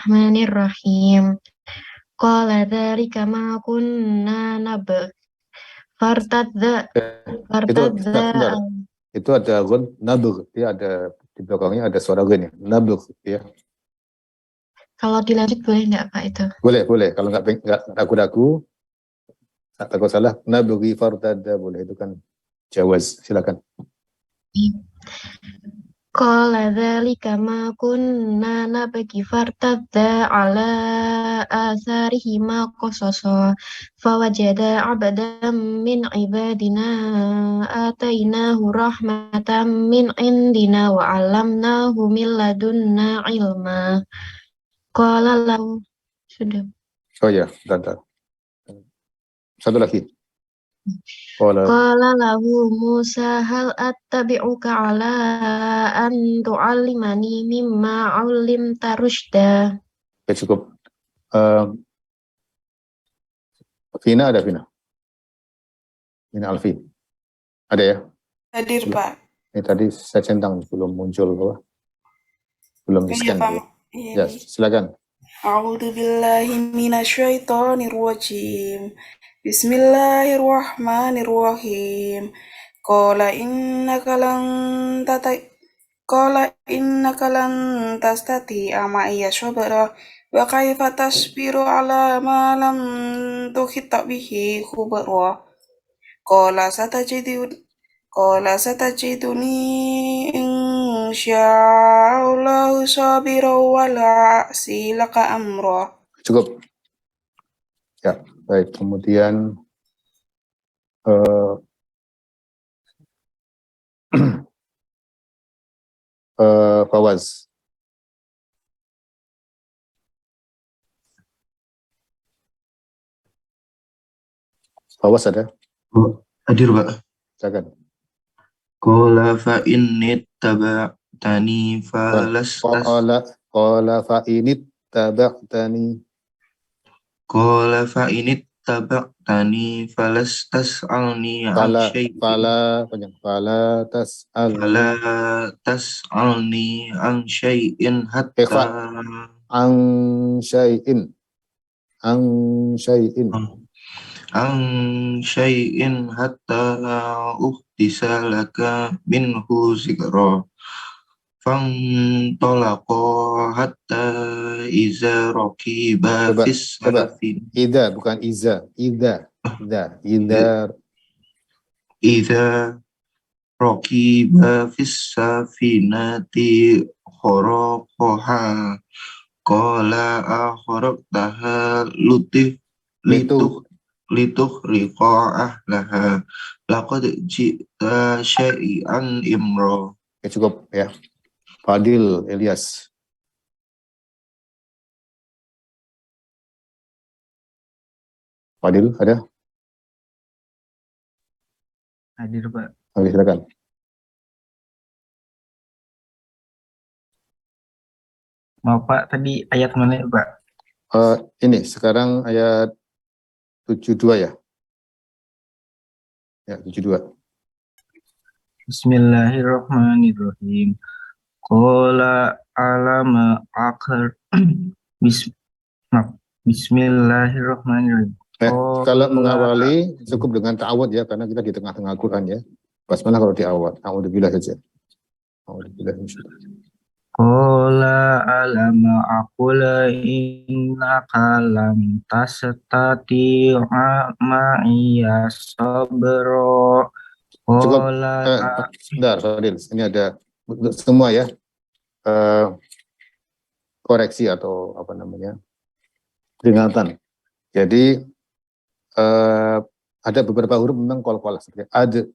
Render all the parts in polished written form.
Bismillahirrahmanirrahim. Qala dzalika ma kunna nabghi. Fartadza Itu fartadza sebentar. Itu ada gun nabur, ya ada di belakangnya ada suara gun ya. Nabur ya. Kalau dilanjut boleh nggak Pak itu? Boleh. Kalau nggak ragu-ragu, takut salah, naburi fartadza boleh, itu kan jawaz. Silakan. Qala dzalika ma kunna nabghi fartadza ala atharihima qasasa fawajada 'abdan min ibadina atainahu rahmatan min indina wa 'allamnahu min ladunna ilma. Qala lahu sudah. Oh ya, bentar. Satu lagi. Qala lahu Musa hal attabi'uka ala an tu'allimani mimma 'allimta rusyda. Ya, cukup. Vina ada Vina? Vina Alfi. Ada ya? Hadir, Pak. Ini tadi saya centang belum muncul apa? Belum di scan. Pak. Ya, silakan. A'udzu billahi minasyaitonir rajim. Bismillahirrahmanirrahim. Qala innaka lan tastati'a ma'iya sabra wa kaifa tasbiru ala ma lam tuhit bihi khubra. Qala satajiduni insyaallahu sabiran wa la a'si laka amra. Cukup. Ya, baik. Kemudian Fawaz. Fawaz ada? Hadir, Pak. Silakan. Qala fa inni taba'tani falastas. Qala fa inni taba'tani. Qala fa inni taba'tani falastas'alni an syai'in. Fala tas'alni an syai'in hatta an syai'in hatta uhdisa laka minhu zikra. Fantalaqa hatta iza raqiba fis safin. Ida bukan iza. Ida raqiba fis safinati kharaqaha. Qala akhraqtaha litukhriqa ahlaha laqad ji'ta syai'an imra. Ya, cukup ya. Fadil Ilyas. Fadil ada? Hadir, Pak. Oke, silakan. Mau Pak, tadi ayat mana ya, Pak? Ini sekarang ayat 72 ya. Ya, 72. Bismillahirrahmanirrahim. Qala alama akhir. Bismillahirrahmanirrahim. Kalau mengawali cukup dengan ta'awud ya, karena kita di tengah-tengah Quran ya. Basmalah kalau di awal. A'udzubillah saja. A'udzubillah. Qala alama aqula innaka lam tastati'a ma'iya sabra. Cukup. Sebentar, Fadil. Ini ada semua ya. Koreksi atau apa namanya? Peringatan. Jadi ada beberapa huruf memang kol-kol seperti ad,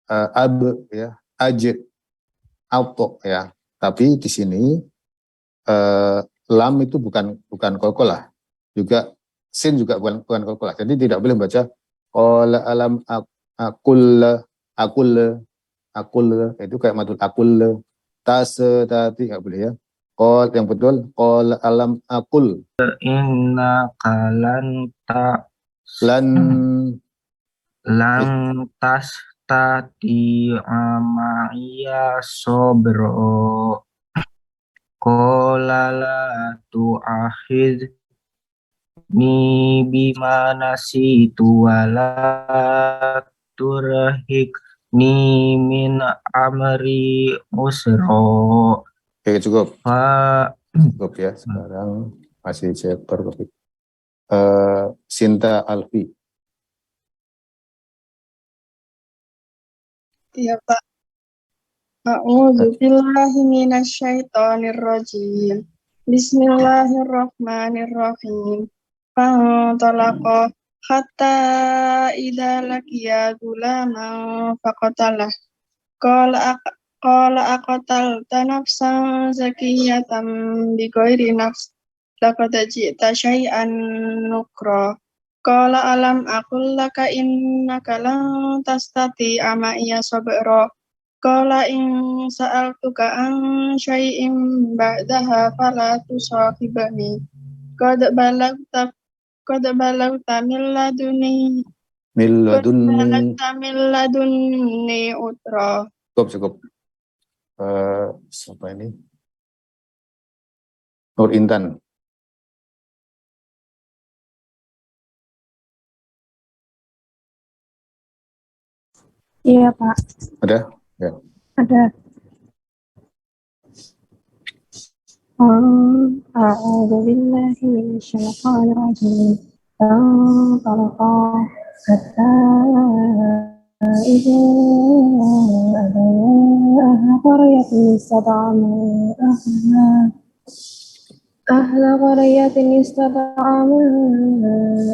ab ya, aj, auto ya. Tapi di sini lam itu bukan kol-kol lah. Juga sin juga bukan kol-kol lah. Jadi tidak boleh baca qala alam akul itu kayak madul akul tadi nggak boleh ya. Qol yang betul qala alam akul Innaka lan tastati'a ma'iya sabra. qala la tu'akhidni bima nasitu wala turhikni min amri usra. Oke, cukup. Fa Cukup ya. Sekarang masih cek per topik. Sinta Alfi. Iya Pak. A'udzu billahi minasyaitonir rajim. Bismillahirrahmanirrahim. Fantalaqa hatta idza laqiya gulaman faqatalah. Qala aqatalta nafsan zakiyatan bighairi nafs. Laqad ji'ta syai'an nukra. Qala alam aqul laka innaka lan tastati'a ma'iya sabra. Qala in sa'altuka an syai'in ba'daha fala tusahibni. Qad balagta qad balagta min laduni Min qad ladunni. balagta min ladunni utra. Cukup. Siapa ini? Nur Intan. Iya Pak, Ada? Ya. ada. A'udzu billahi minasyaitonir rajim. Fantalaqa hatta idza ataya qaryatan istad'ama ahla qaryatin istad'ama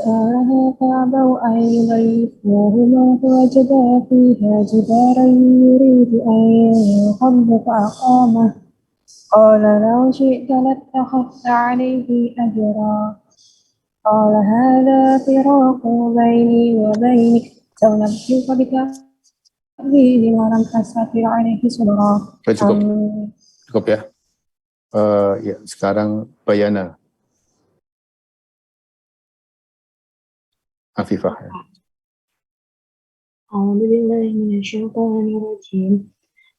ahla fa'abaw an yudayyifuhuma fawajada fiha jidaran yuridu an yanqadda fa'aqamah. قال لو شئت لاتخذت عليه أجرا قال هذا فراق بيني وبينك سأنبئك بتأويل ما لم تستطع عليه صبرا. Cukup ya. Ya, sekarang Bayana. Afifah ya. أعوذ بالله من الشيطان الرجيم.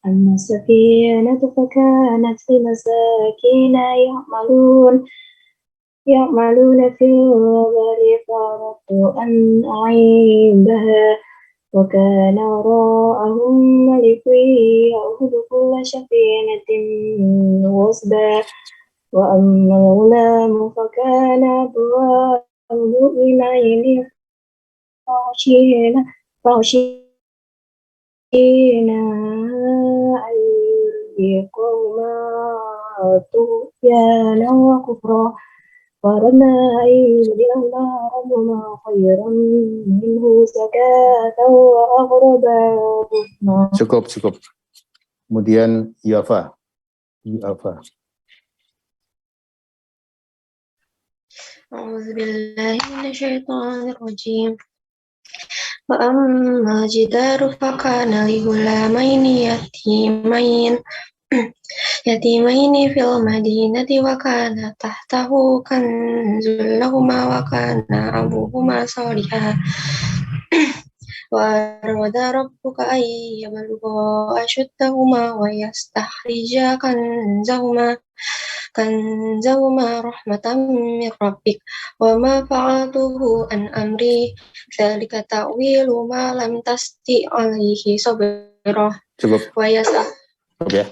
أما السفينة فكانت لمساكين يعملون في البر فأردت أن أعيبها وكان وراءهم ملك يأخذ كل سفينة غصبا وأما الغلام فكان أبواه مؤمنين فخشينا أن يقوما طغيانا وكفرا فأردنا أن يبدلهما ربهما خيرا منه زكاة وأقرب رحما. Cukup. Kemudian Yafa. أعوذ بالله من الشيطان الرجيم. وأما الجدار فكان لغلامين يتيمين في المدينة وكان تحته كنز لهما وكان أبوهما صالحا وأراد ربك أن يبلغا أشدهما ويستخرجا كنزهما رحمة من ربك وما فعلته عن أمري ذلك تأويل ما لم تستطع عليه صبرا. Cukup ya.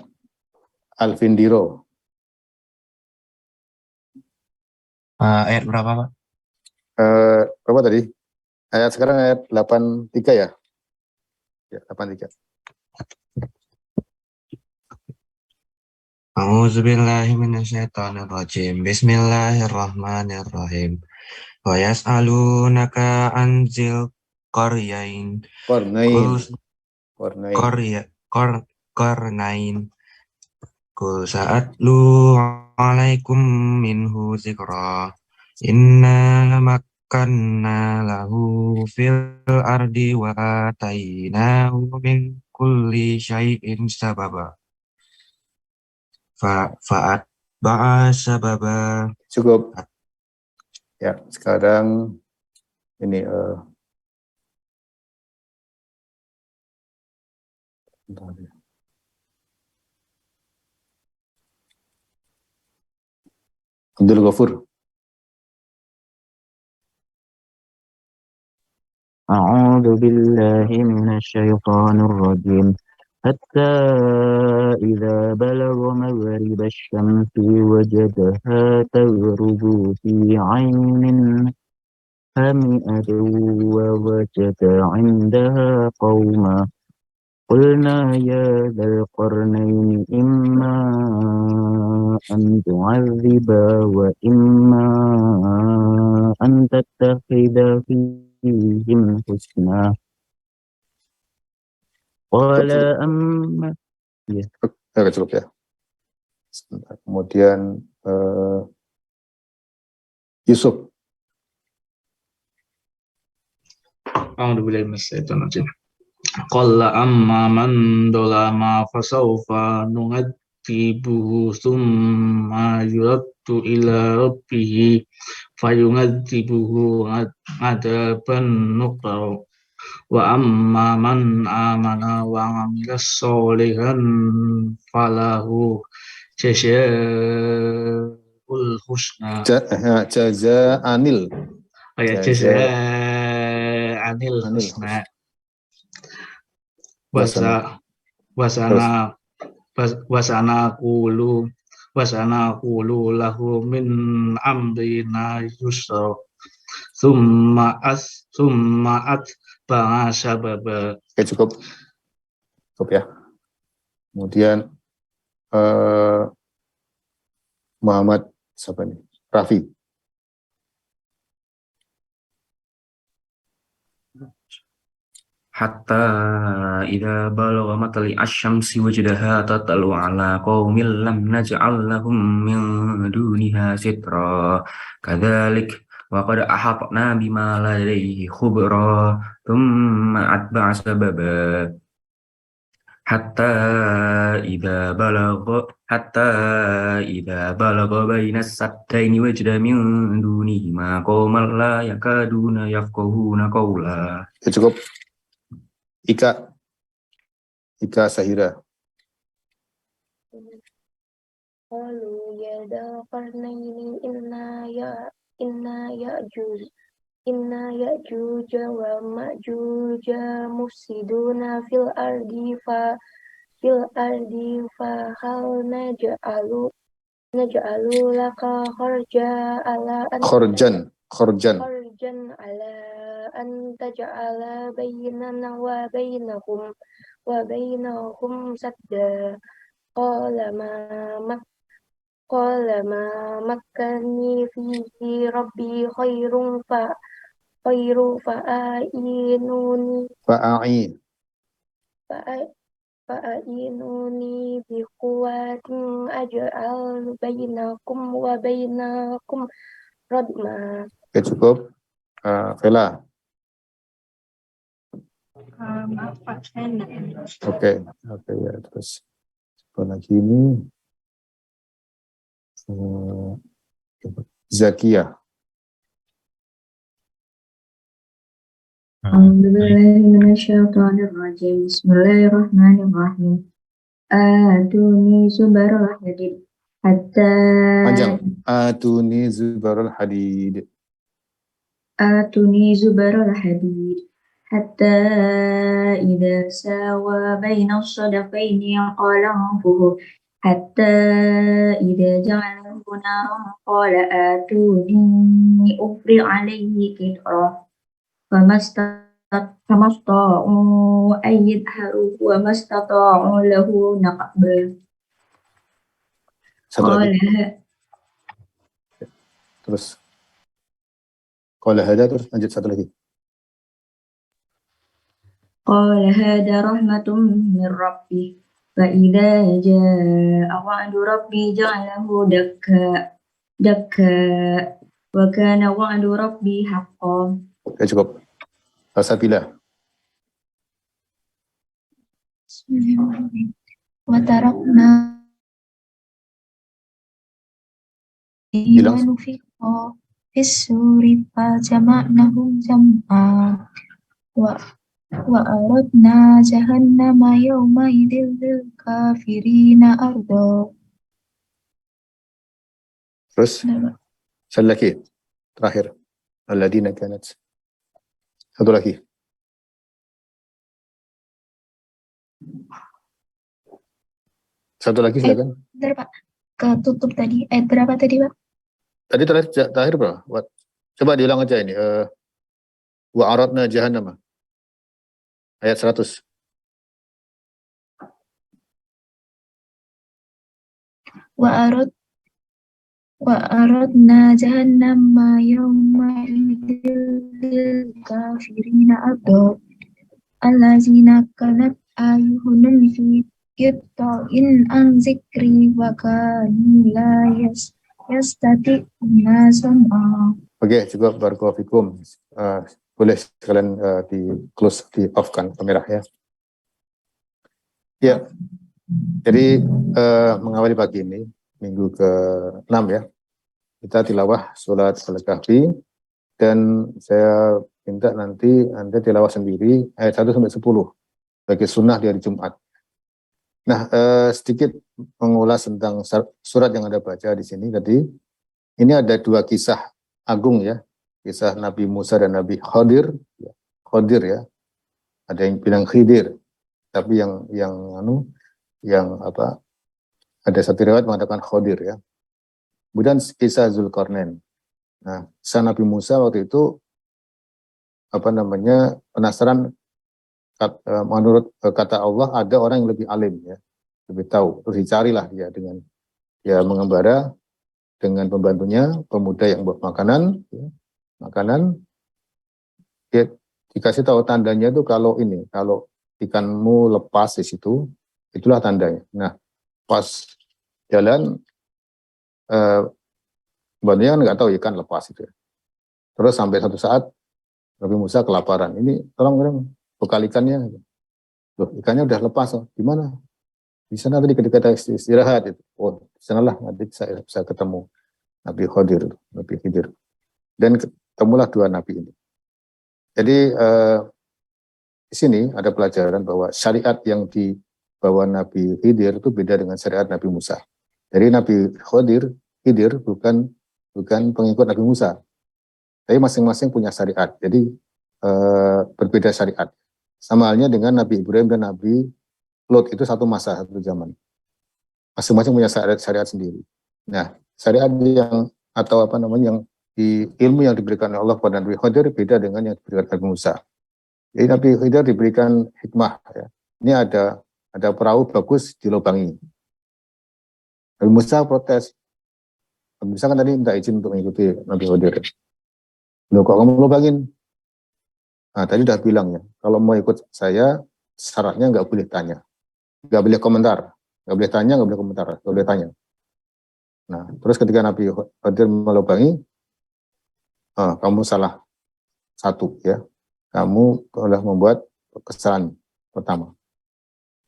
Alvindiro. ayat berapa Pak? Berapa tadi? Sekarang ayat 83 ya? Ya, 83. A'udzubillahi minasyaitonirrajim. Bismillahirrahmanirrahim. Wa yas'alunaka anzil qaryain. Qarnain. Qul sa'atlu 'alaikum minhu dzikra. Inna makkanna lahu fil ardi wa atainahu min kulli syai'in sababa. Fa'at ba'a sababa. Cukup. Ya, sekarang ini Abdul Ghafur. أعوذ بالله من الشيطان الرجيم حتى إذا بلغ مغرب الشمس وجدها تغرب في عين حمئة ووجد عندها قوما قلنا يا ذا القرنين إما أن تعذب وإما أن تتخذ فيهم حسنا قال أما Cukup ya. Sebentar. Kemudian Yusuf. A'udzubillahi minasyaitonir rajim. Qalla amma man dolama fasawfa nu'adzibuhu tsumma yuraddu ila rabbih fayu'adzibuhu adzaban nukra wa amma man amana wa 'amila sholihan falahu jazaa'ul husna Jaza'anil. jazaa'anil husna wasana qulu lahu min amrina yusra summa atba'a sababa. Oke, cukup ya. Kemudian Muhammad siapa nih? Raffi. حتى إذا بلغ مطلع الشمس وجدها تطلع على قوم لم نجعل لهم من دونها سترا كذلك وقد أحطنا بما لديه خبرا ثم أتبع سببا حتى إذا بلغ بين السدين وجد من دونهما قوما لا يكادون يفقهون قولا. Cukup. Ika Sahira. Qalu ya dzal qarnaini inna ya'juj wa ma'juj mufsiduna fil ardi fa hal naj'alu laka kharjan ala an taj'ala bainana wa bainahum sadda qala ma makkani fihi rabbi khairum fa'inuni bi quwwatin aj'al bainakum wa bainakum radma. Oke, cukup. Vela. Maaf Pak, saya enggak. Oke ya, terus apa lagi ini? Zakia. A'udzubillahiminasyaitonirrajim. Bismillahirrahmanirrahim. Atuni zubarul hadid hatta Panjang. Atuni zubarul hadid hatta idza sawa baina as-sadafaini qala anfuhu hatta idza ja'alahu naran qala atuni ufri alayhi qitra famasta'u ayyadharu wa mastata'u lahu naqba. Terus qala hada, terus lanjut satu lagi. Qala hada rahmatun min rabbi fa idza jaa'a wa'du rabbi ja'alahu dakka wa kana wa'du rabbi haqqan. Oke, cukup. Sabila. Bismillahirrahmanirrahim. Wa tarakna nufiqa fis-suri fa jama'nahum jam'a wa aradna jahannama yawma idil kafirina ardo. Terus Benar, Pak. satu lagi terakhir. Alladzina kanat. Satu lagi. Satu lagi silakan. Benar, Pak. Ketutup tadi. Ayat berapa tadi, Pak? Tadi terakhir berapa? Coba diulang aja ini. Wa aradna jahannama. Ayat 100. Wa aradna jahannama yawma idil kafirina abdo allazina kanat ayuhunum fi in an zikri wa kanu la yastati'una sam'a. Oke, cukup barakallahu fikum. Boleh sekalian di close, di off kan kamera ya. Ya. Jadi mengawali pagi ini minggu ke-6 ya. Kita tilawah surat Al-Kahfi dan saya minta nanti Anda tilawah sendiri ayat 1 sampai 10 sebagai sunnah di hari Jumat. Nah, sedikit mengulas tentang surat yang Anda baca di sini tadi. Ini ada dua kisah agung ya. Kisah Nabi Musa dan Nabi Khadir. Khadir ya. Ada yang bilang Khidir. Tapi yang apa? Ada satu riwayat mengatakan Khadir ya. Kemudian kisah Zulkarnain. Nah, kisah Nabi Musa waktu itu penasaran menurut kata Allah ada orang yang lebih alim ya, lebih tahu. Terus dicarilah dia dengan mengembara dengan pembantunya, pemuda yang buat makanan, dia dikasih tahu tandanya itu kalau ikanmu lepas di situ, itulah tandanya. Nah, pas jalan pembantunya kan nggak tahu ikan lepas itu. Terus sampai satu saat Nabi Musa kelaparan. Ini tolong bekal ikannya. Loh, ikannya udah lepas. Gimana? Di sana tadi ketika istirahat itu. Oh, di sanalah nanti saya bisa ketemu Nabi Khidir. Dan ketemulah dua nabi ini. Jadi di sini ada pelajaran bahwa syariat yang dibawa Nabi Khidir itu beda dengan syariat Nabi Musa. Jadi Nabi Khidir bukan pengikut Nabi Musa. Tapi masing-masing punya syariat. Jadi berbeda syariat. Sama halnya dengan Nabi Ibrahim dan Nabi Lot itu satu masa, satu zaman. Masing-masing punya syariat sendiri. Nah, syariat yang di ilmu yang diberikan oleh Allah kepada Nabi Khidir beda dengan yang diberikan Nabi Musa. Jadi Nabi Khidir diberikan hikmah. Ya. Ini ada perahu bagus dilubangi. Nabi Musa protes. Nabi Musa kan tadi minta izin untuk mengikuti Nabi Khidir. Loh kok kamu lubangin? Nah tadi udah bilang ya, kalau mau ikut saya syaratnya nggak boleh tanya, nggak boleh komentar, nggak boleh tanya, nggak boleh komentar, nggak boleh tanya. Nah terus ketika Nabi Khidir melubangi, kamu salah satu ya, kamu telah membuat kesalahan pertama.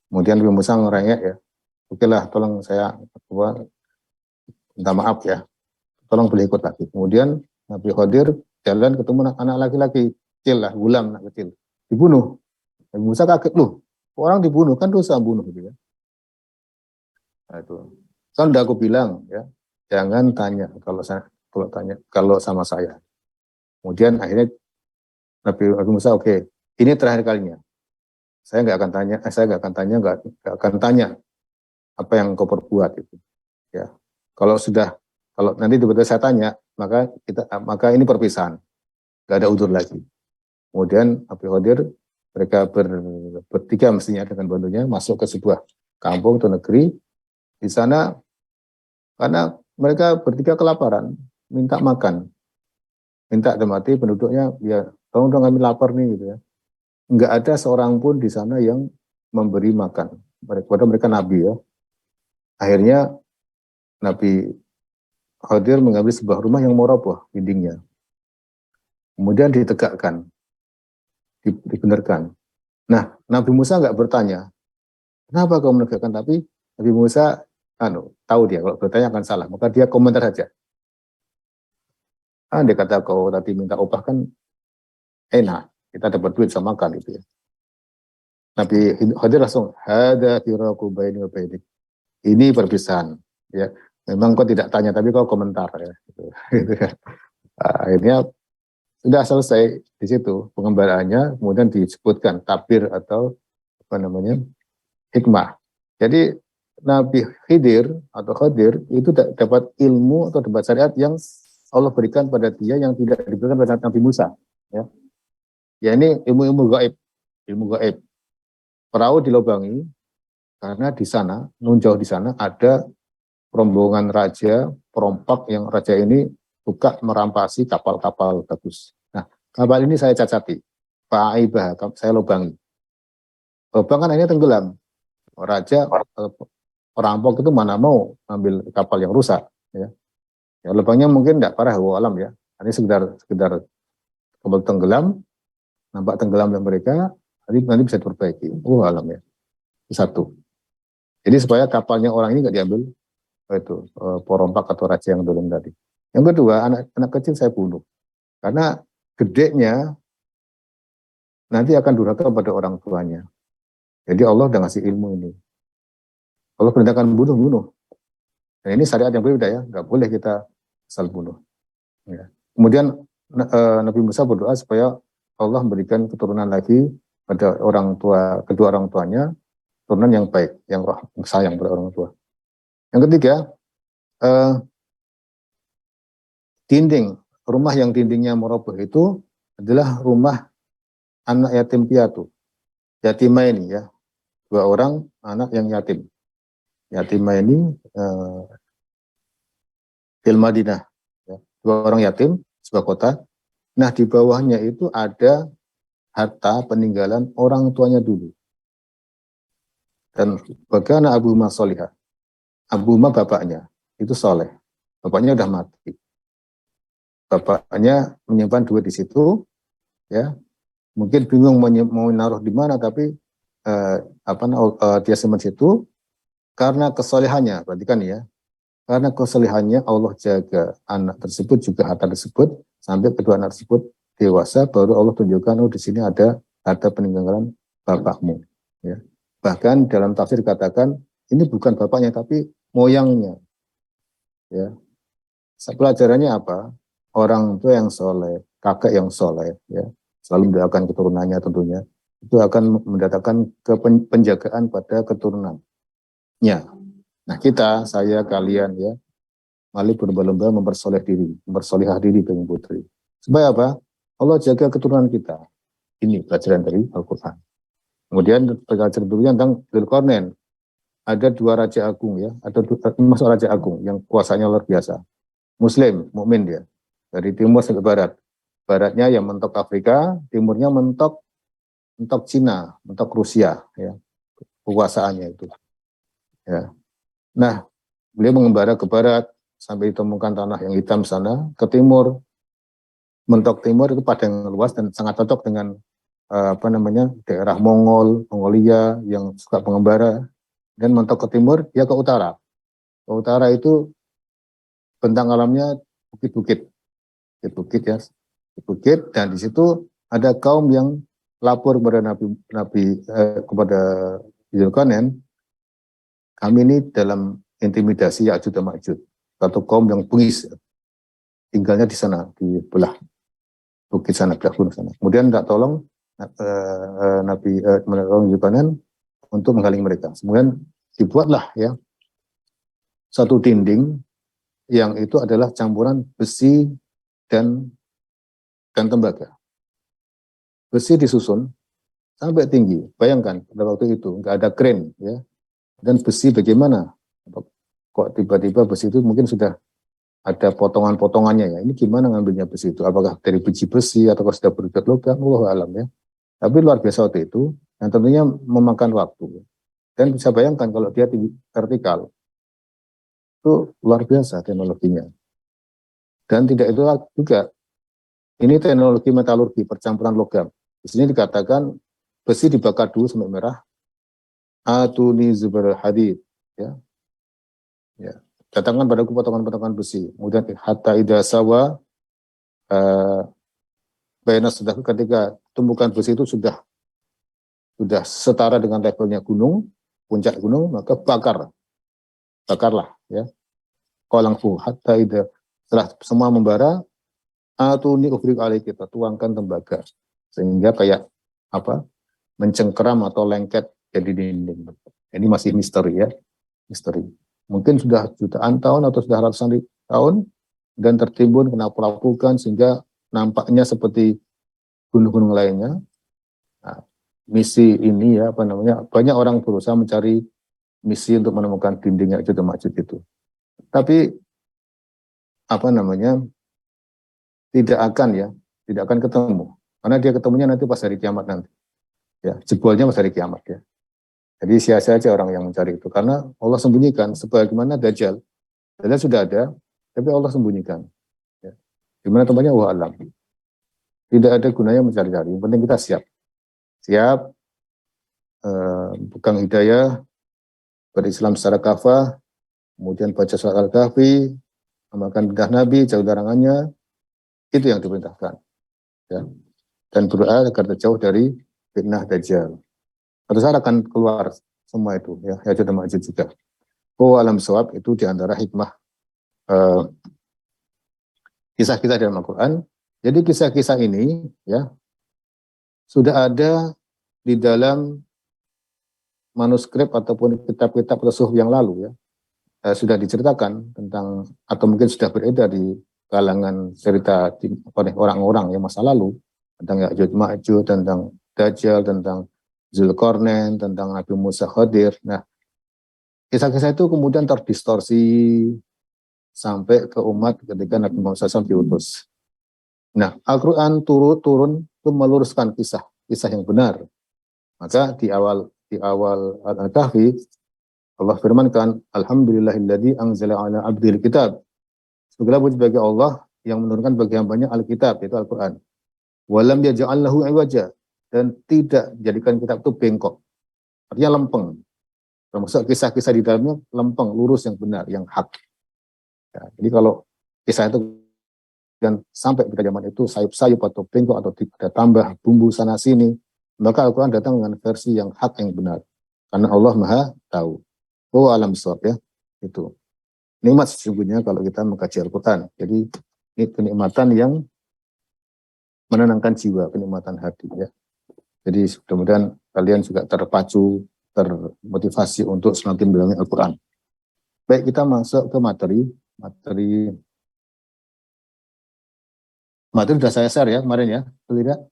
Kemudian Nabi Musa ngerengek ya, oke lah tolong saya minta maaf ya, tolong boleh ikut lagi. Kemudian Nabi Khidir jalan ketemu anak laki-laki kecil lah, gulam anak kecil, dibunuh. Nabi Musa kaget, loh, orang dibunuh kan dosa bunuh gitu ya. Nah, itu kan udah aku bilang ya, jangan tanya kalau sama saya. Kemudian akhirnya Nabi Musa oke, ini terakhir kalinya. Saya nggak akan tanya apa yang kau perbuat itu. Ya, kalau nanti tiba-tiba saya tanya, maka ini perpisahan, nggak ada udzur lagi. Kemudian Nabi Khidir, mereka bertiga mestinya dengan bantunya masuk ke sebuah kampung atau negeri. Di sana karena mereka bertiga kelaparan, minta makan, minta mati penduduknya, ya tolong dong kami lapar nih gitu ya. Nggak ada seorang pun di sana yang memberi makan. Padahal mereka nabi ya. Akhirnya Nabi Khidir mengambil sebuah rumah yang mau roboh dindingnya. Kemudian ditegakkan, dibenarkan. Nah, Nabi Musa nggak bertanya, kenapa kau menegakkan? Tapi Nabi Musa tahu dia kalau bertanya akan salah, maka dia komentar saja. Dia kata kau tadi minta upah kan enak, kita dapat duit sama makan itu ya. Nabi Khidir langsung hada firaku baini wa bainik. Ini perpisahan ya. Memang kau tidak tanya, tapi kau komentar ya. Gitu. Akhirnya sudah selesai di situ pengembaraannya, kemudian disebutkan tabir atau apa namanya hikmah. Jadi Nabi Khidir atau Khadir itu dapat ilmu atau dapat syariat yang Allah berikan pada dia yang tidak diberikan pada Nabi Musa. Ya ini ilmu-ilmu gaib, ilmu gaib. Perahu dilobangi karena di sana, nun jauh di sana ada rombongan raja perompak yang raja ini suka merampasi kapal-kapal bagus. Nah, kapal ini saya cacati, Fa'aibah, saya lobangi. Lubang kan ini tenggelam. Raja perampok itu mana mau ambil kapal yang rusak, ya. Ya lubangnya mungkin tidak parah, alam ya. Ini sekedar kapal tenggelam, nampak tenggelam dan mereka nanti bisa diperbaiki. Alam ya. Itu satu. Jadi supaya kapalnya orang ini nggak diambil itu perompak atau raja yang dorong tadi. Yang kedua, anak kecil saya bunuh karena gedenya nanti akan durhaka pada orang tuanya. Jadi Allah udah ngasih ilmu ini. Allah perintahkan bunuh. Dan ini syariat yang berbeda ya, nggak boleh kita asal bunuh. Ya. Kemudian Nabi Musa berdoa supaya Allah memberikan keturunan lagi pada kedua orang tuanya, keturunan yang baik, yang sayang pada orang tua. Yang ketiga, dinding rumah yang dindingnya meroboh itu adalah rumah anak yatim piatu, yatimah ini ya, 2 orang anak yang yatim. Yatimah ini fil Madinah, ya. 2 orang yatim sebuah kota. Nah di bawahnya itu ada harta peninggalan orang tuanya dulu. Dan bagaimana Abu Ma Solihah, Abu Ma bapaknya itu soleh, bapaknya udah mati. Bapaknya menyimpan duit di situ, ya mungkin bingung mau naruh di mana, tapi dia simpan situ karena kesolehannya, berarti kan ya, karena kesolehannya Allah jaga anak tersebut juga harta tersebut sampai kedua anak tersebut dewasa, baru Allah tunjukkan di sini ada harta peninggalan bapakmu. Ya. Bahkan dalam tafsir dikatakan ini bukan bapaknya tapi moyangnya. Ya. Pelajarannya apa? Orang tua yang soleh, kakek yang soleh, ya selalu mendoakan keturunannya tentunya, itu akan mendatangkan penjagaan pada keturunannya. Nah kita, saya, kalian ya, mari berlomba-lomba mempersolehah diri dengan putri. Supaya apa? Allah jaga keturunan kita. Ini pelajaran dari Al-Quran. Kemudian pelajaran berikutnya tentang Dzulqarnain. Ada 2 raja agung ya, masuk raja agung yang kuasanya luar biasa. Muslim, mukmin dia. Dari timur sampai barat. Baratnya yang mentok Afrika, timurnya mentok Cina, mentok Rusia, ya. Kekuasaannya itu. Ya. Nah, beliau mengembara ke barat sampai ditemukan tanah yang hitam sana, ke timur. Mentok timur itu padang luas dan sangat cocok dengan daerah Mongolia yang suka pengembara. Dan mentok ke timur, dia ke utara. Ke utara itu bentang alamnya bukit-bukit ya, bukit, dan di situ ada kaum yang lapor kepada kepada Dzulqarnain, kami ini dalam intimidasi Ya'juj dan Ma'juj, satu kaum yang bugis, tinggalnya di sana, di belah bukit sana, belah gunung sana. Kemudian tidak tolong Dzulqarnain untuk menghalangi mereka. Kemudian dibuatlah ya satu dinding yang itu adalah campuran besi dan tembaga. Besi disusun sampai tinggi. Bayangkan pada waktu itu nggak ada kren ya. Dan besi bagaimana? Kok tiba-tiba besi itu mungkin sudah ada potongan-potongannya ya. Ini gimana ngambilnya besi itu? Apakah dari biji besi atau sudah berbuat logam? Wallahu alam ya. Tapi luar biasa waktu itu, yang tentunya memakan waktu. Dan bisa bayangkan kalau dia tinggi vertikal, itu luar biasa teknologinya. Dan tidak itu juga, ini teknologi metalurgi, percampuran logam. Di sini dikatakan besi dibakar dulu sampai merah, atuni zubar hadid, ya. Datangkan padaku potongan-potongan besi. Kemudian hatta idza sawa bayna sudah ketika tumbukan besi itu sudah setara dengan levelnya gunung, puncak gunung, maka bakarlah ya. qalanghu hatta idza, setelah semua membara, atuni ufrik alaik, kita tuangkan tembaga sehingga kayak apa, mencengkeram atau lengket jadi dinding. Ini masih misteri ya, misteri. Mungkin sudah jutaan tahun atau sudah ratusan tahun dan tertimbun kena pelapukan sehingga nampaknya seperti gunung-gunung lainnya. Nah, misi ini ya, apa namanya, banyak orang berusaha mencari misi untuk menemukan dinding Ya'juj dan Ma'juj itu. Tapi apa namanya, tidak akan ketemu. Karena dia ketemunya nanti pas hari kiamat nanti. Ya, jebolnya pas hari kiamat ya. Jadi sia-sia aja orang yang mencari itu, karena Allah sembunyikan sebagaimana Dajjal. Dajjal sudah ada, tapi Allah sembunyikan. Ya. Di mana tempatnya Allah alam. Tidak ada gunanya mencari-cari. Yang penting kita siap, pegang hidayah, berislam secara kafah, kemudian baca surat Al-Kahfi, amalkan perintah Nabi, jauh larangannya, itu yang diperintahkan. Ya. Dan berdoa agar terjauh dari fitnah Dajjal. Suatu saat akan keluar semua itu, ya, Ya'juj dan Ma'juj juga. Alam shawab itu diantara hikmah kisah-kisah dalam Al-Quran. Jadi kisah-kisah ini ya sudah ada di dalam manuskrip ataupun kitab-kitab atau suhuf yang lalu ya. Sudah diceritakan tentang, atau mungkin sudah beredar di kalangan cerita oleh orang-orang yang masa lalu tentang Ya'juj Ma'juj, tentang Dajjal, tentang Zulkarnain, tentang Nabi Musa Khadir. Nah, kisah-kisah itu kemudian terdistorsi sampai ke umat ketika Nabi Muhammad SAW diutus. Nah, Al-Quran turun itu meluruskan kisah yang benar. Maka di awal Al-Kahfi Allah firmankan, Alhamdulillahilladzi anzala ala abdil kitab. Segala puji bagi Allah yang menurunkan bagi hambanya Alkitab, yaitu Al-Quran. Walam yaj'al lahu iwaja, dan tidak jadikan kitab itu bengkok. Artinya lempeng. Termasuk kisah-kisah di dalamnya lempeng, lurus, yang benar, yang hak. Ya, jadi kalau kisah itu dan sampai pada zaman itu sayup-sayup atau bengkok atau ada tambah bumbu sana sini, maka Al-Quran datang dengan versi yang hak, yang benar. Karena Allah Maha tahu. Alam shawab ya. Itu. Nikmat sesungguhnya kalau kita mengkaji Al-Quran. Jadi ini kenikmatan yang menenangkan jiwa, kenikmatan hati ya. Jadi mudah-mudahan kalian juga terpacu, termotivasi untuk semakin mendalami Al-Quran. Baik, kita masuk ke materi sudah saya share ya kemarin ya, tidak?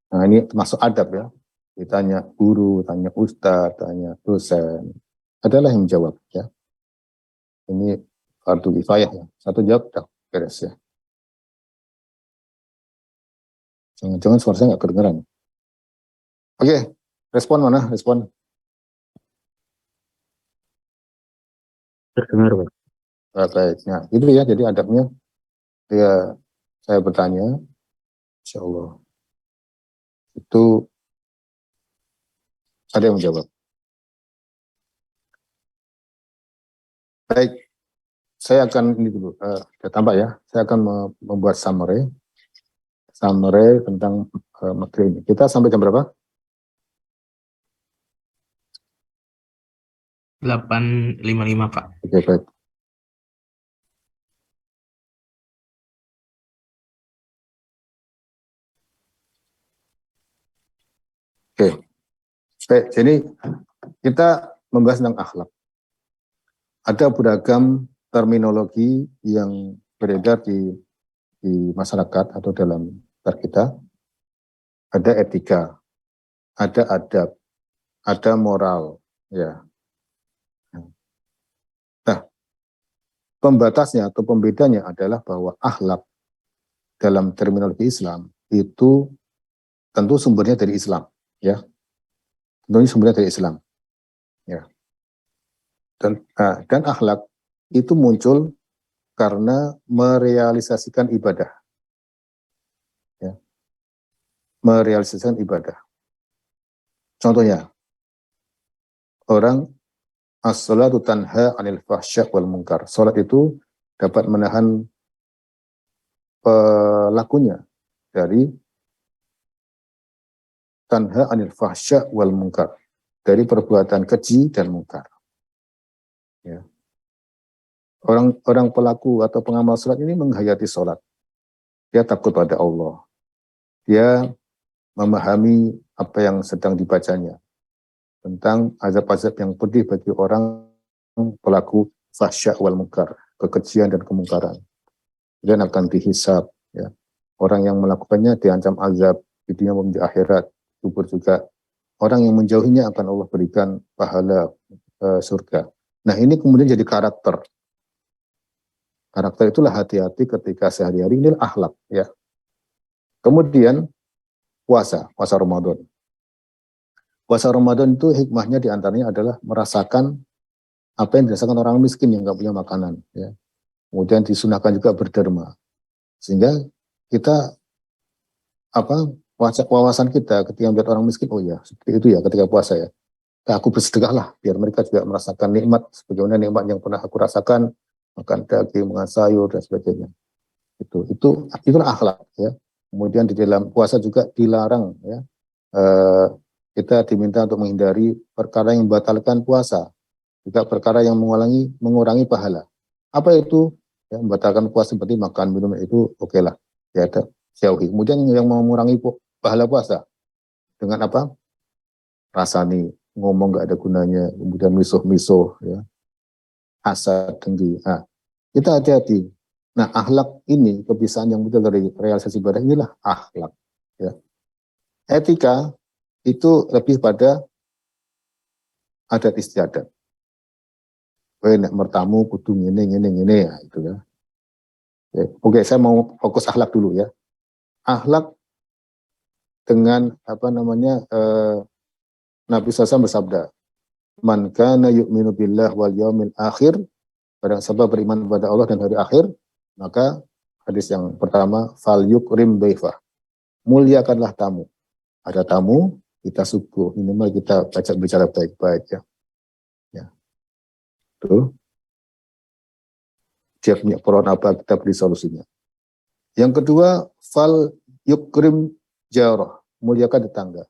Nah, ini termasuk adab ya. Ditanya guru, tanya ustadz, tanya dosen, adalah yang menjawab ya. Ini fardu kifayah ya. Satu jawab dah beres ya. Jangan-jangan suara saya nggak kedengeran. Oke, respon mana? Respon. Terdengar, Pak. Baik, nah itu ya. Jadi adabnya, ya, saya bertanya, insya Allah itu ada yang menjawab. Baik, saya akan ini dulu, tambah ya. Saya akan membuat summary tentang materi ini. Kita sampai jam berapa? 8.55 Pak. Oke, baik. Oke, baik. Jadi kita membahas tentang akhlak. Ada beragam terminologi yang beredar di masyarakat atau dalam kita. Ada etika, ada adab, ada moral, ya. Nah, pembatasnya atau pembedanya adalah bahwa akhlak dalam terminologi Islam itu tentu sumbernya dari Islam, ya. Tentunya sumbernya dari Islam, ya. Dan akhlak itu muncul karena merealisasikan ibadah, ya. Merealisasikan ibadah. Contohnya, orang as-salatu tanha 'anil fahsya' wal munkar. Salat itu dapat menahan pelakunya dari tanha anil fahsya wal munkar, dari perbuatan keji dan mungkar. Ya. Orang pelaku atau pengamal sholat ini menghayati sholat. Dia takut pada Allah. Dia memahami apa yang sedang dibacanya tentang azab-azab yang pedih bagi orang pelaku fahsya wal munkar, kekejian dan kemungkaran. Dan akan dihisab. Ya. Orang yang melakukannya diancam azab di dunia maupun di akhirat, kubur juga. Orang yang menjauhinya akan Allah berikan pahala surga. Nah, ini kemudian jadi karakter. Karakter itulah hati-hati ketika sehari-hari, ini akhlak, ya. Kemudian puasa Ramadan. Puasa Ramadan itu hikmahnya diantaranya adalah merasakan apa yang dirasakan orang miskin yang nggak punya makanan, ya. Kemudian disunahkan juga berderma, sehingga kita wawasan kita ketika melihat orang miskin, oh ya seperti itu ya ketika puasa ya. Nah, aku bersedekah lah biar mereka juga merasakan nikmat sebagaimana nikmat yang pernah aku rasakan, makan daging, makan sayur dan sebagainya. Itulah akhlak, ya. Kemudian di dalam puasa juga dilarang, ya. Kita diminta untuk menghindari perkara yang membatalkan puasa, juga perkara yang mengurangi pahala. Apa itu? Ya, membatalkan puasa seperti makan minum itu oke lah, ya, jauhi. Kemudian yang mengurangi pahala puasa dengan apa? Rasani, ngomong nggak ada gunanya, kemudian misuh-misuh, ya, hasad, dengki. Nah, kita hati-hati. Nah, akhlak ini, kebiasaan yang muncul dari realisasi ibadah inilah akhlak. Ya. Etika itu lebih pada adat istiadat. Nek mertamu kudu ngene ya, itu ya. Oke, saya mau fokus akhlak dulu ya. Akhlak dengan Nabi SAW bersabda, "Man kana yu'minu billah wal yawmil akhir," barang siapa beriman kepada Allah dan hari akhir, maka hadis yang pertama, fal yukrim baifah, muliakanlah tamu. Ada tamu, kita subuh, minimal kita bicara baik-baik, ya. Tuh. Dia punya persoalan apa, kita beri solusinya. Yang kedua, fal yukrim jarah, muliakan tetangga.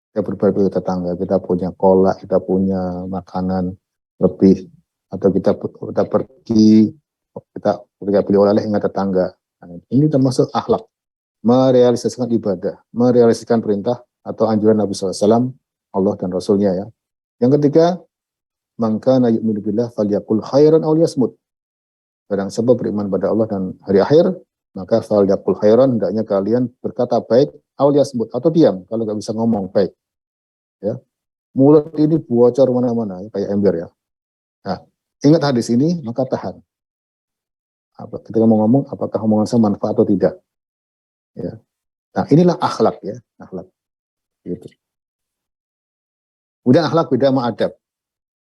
Kita berbagi tetangga, kita punya kolak, kita punya makanan lebih, atau kita pergi, kita beli oleh-oleh ingat tetangga. Nah, ini termasuk akhlak, merealisasikan ibadah, merealisasikan perintah atau anjuran Nabi SAW, Allah dan Rasulnya, ya. Yang ketiga, maka yu'minu billah falyaqul khairan aw liyasmut. Barang siapa beriman pada Allah dan hari akhir, maka falyaqul khairan, hendaknya kalian berkata baik aw liyasmut, atau diam kalau nggak bisa ngomong baik. Ya. Mulut ini bocor mana-mana, ya, kayak ember, ya. Nah, ingat hadis ini, maka tahan. Ketika mau ngomong, apakah omongan saya manfaat atau tidak. Ya. Nah, inilah akhlak, ya, akhlak. Gitu. Kemudian akhlak beda sama adab.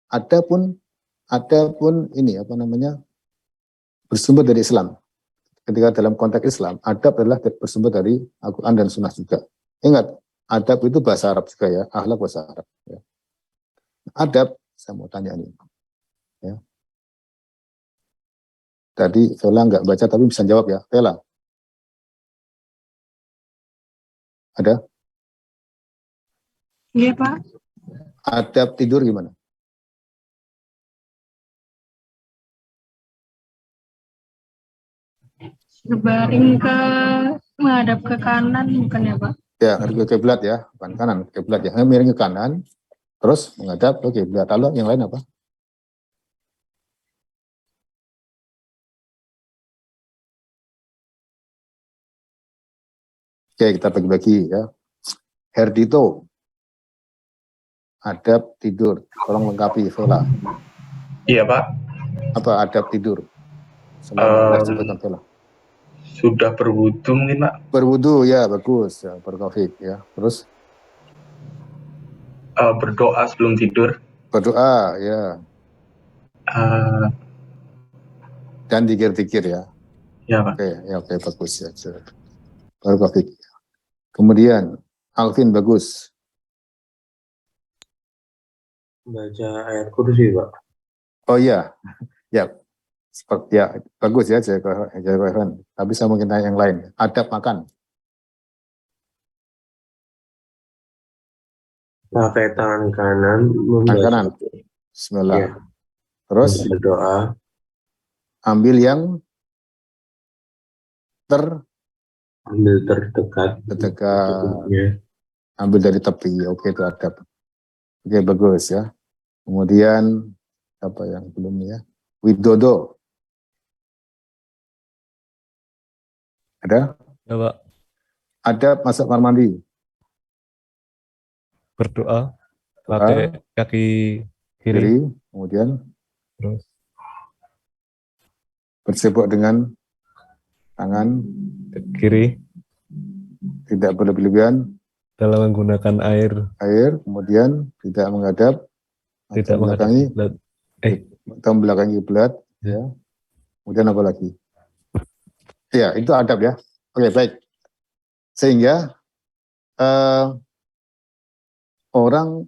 Adapun ini bersumber dari Islam. Ketika dalam konteks Islam, adab adalah bersumber dari Al-Quran dan Sunnah juga. Ingat, adab itu bahasa Arab juga, ya, akhlak bahasa Arab. Ya. Adab, saya mau tanya ini. Ya. Tadi Vela nggak baca tapi bisa jawab, ya. Vela. Ada? Iya, Pak. Adab tidur gimana? Berbaring menghadap ke kanan, bukan ya, Pak? Ya, ke kiblat, ya, bukan kanan, kiblat, ya. Miring ke kanan, terus menghadap ke kiblat. Lalu yang lain apa? Oke, kita bagi-bagi, ya. Herdito, adab tidur, tolong lengkapi, Vela. Iya, Pak. Apa adab tidur? Selama sebutkan Vela. Sudah berwudu mungkin, Pak. Berwudu, ya, bagus, ya, bertaufik, ya. Terus Berdoa sebelum tidur. berdoa, ya. Dan dikir-dikir, ya. Ya, Pak. Oke, bagus, ya. Bertaufik. Kemudian Alvin, bagus. Baca ayat kursi, Pak. Oh iya, ya, seperti ya, bagus ya, Jawaban. Tapi saya mungkin tanya yang lain. Adab makan. Pakai tangan kanan Tangan kanan. membaca Bismillah. ya, Terus berdoa, ambil yang ambil terdekat, terdekat, ambil dari tepi. Oke, itu adab. Oke, bagus ya. Kemudian apa yang belum ya? Widodo. Ada? Ya, Pak. Ada masuk kamar mandi. Berdoa pakai kaki kiri, Kiri. Kemudian terus bersibuk dengan tangan kiri tidak berlebihan dalam menggunakan air, kemudian tidak menghadap tidak atau membelakangi menghadap atau membelakangi kiblat ya. Kemudian apa lagi? Ya, itu adab ya. Oke, baik. Sehingga orang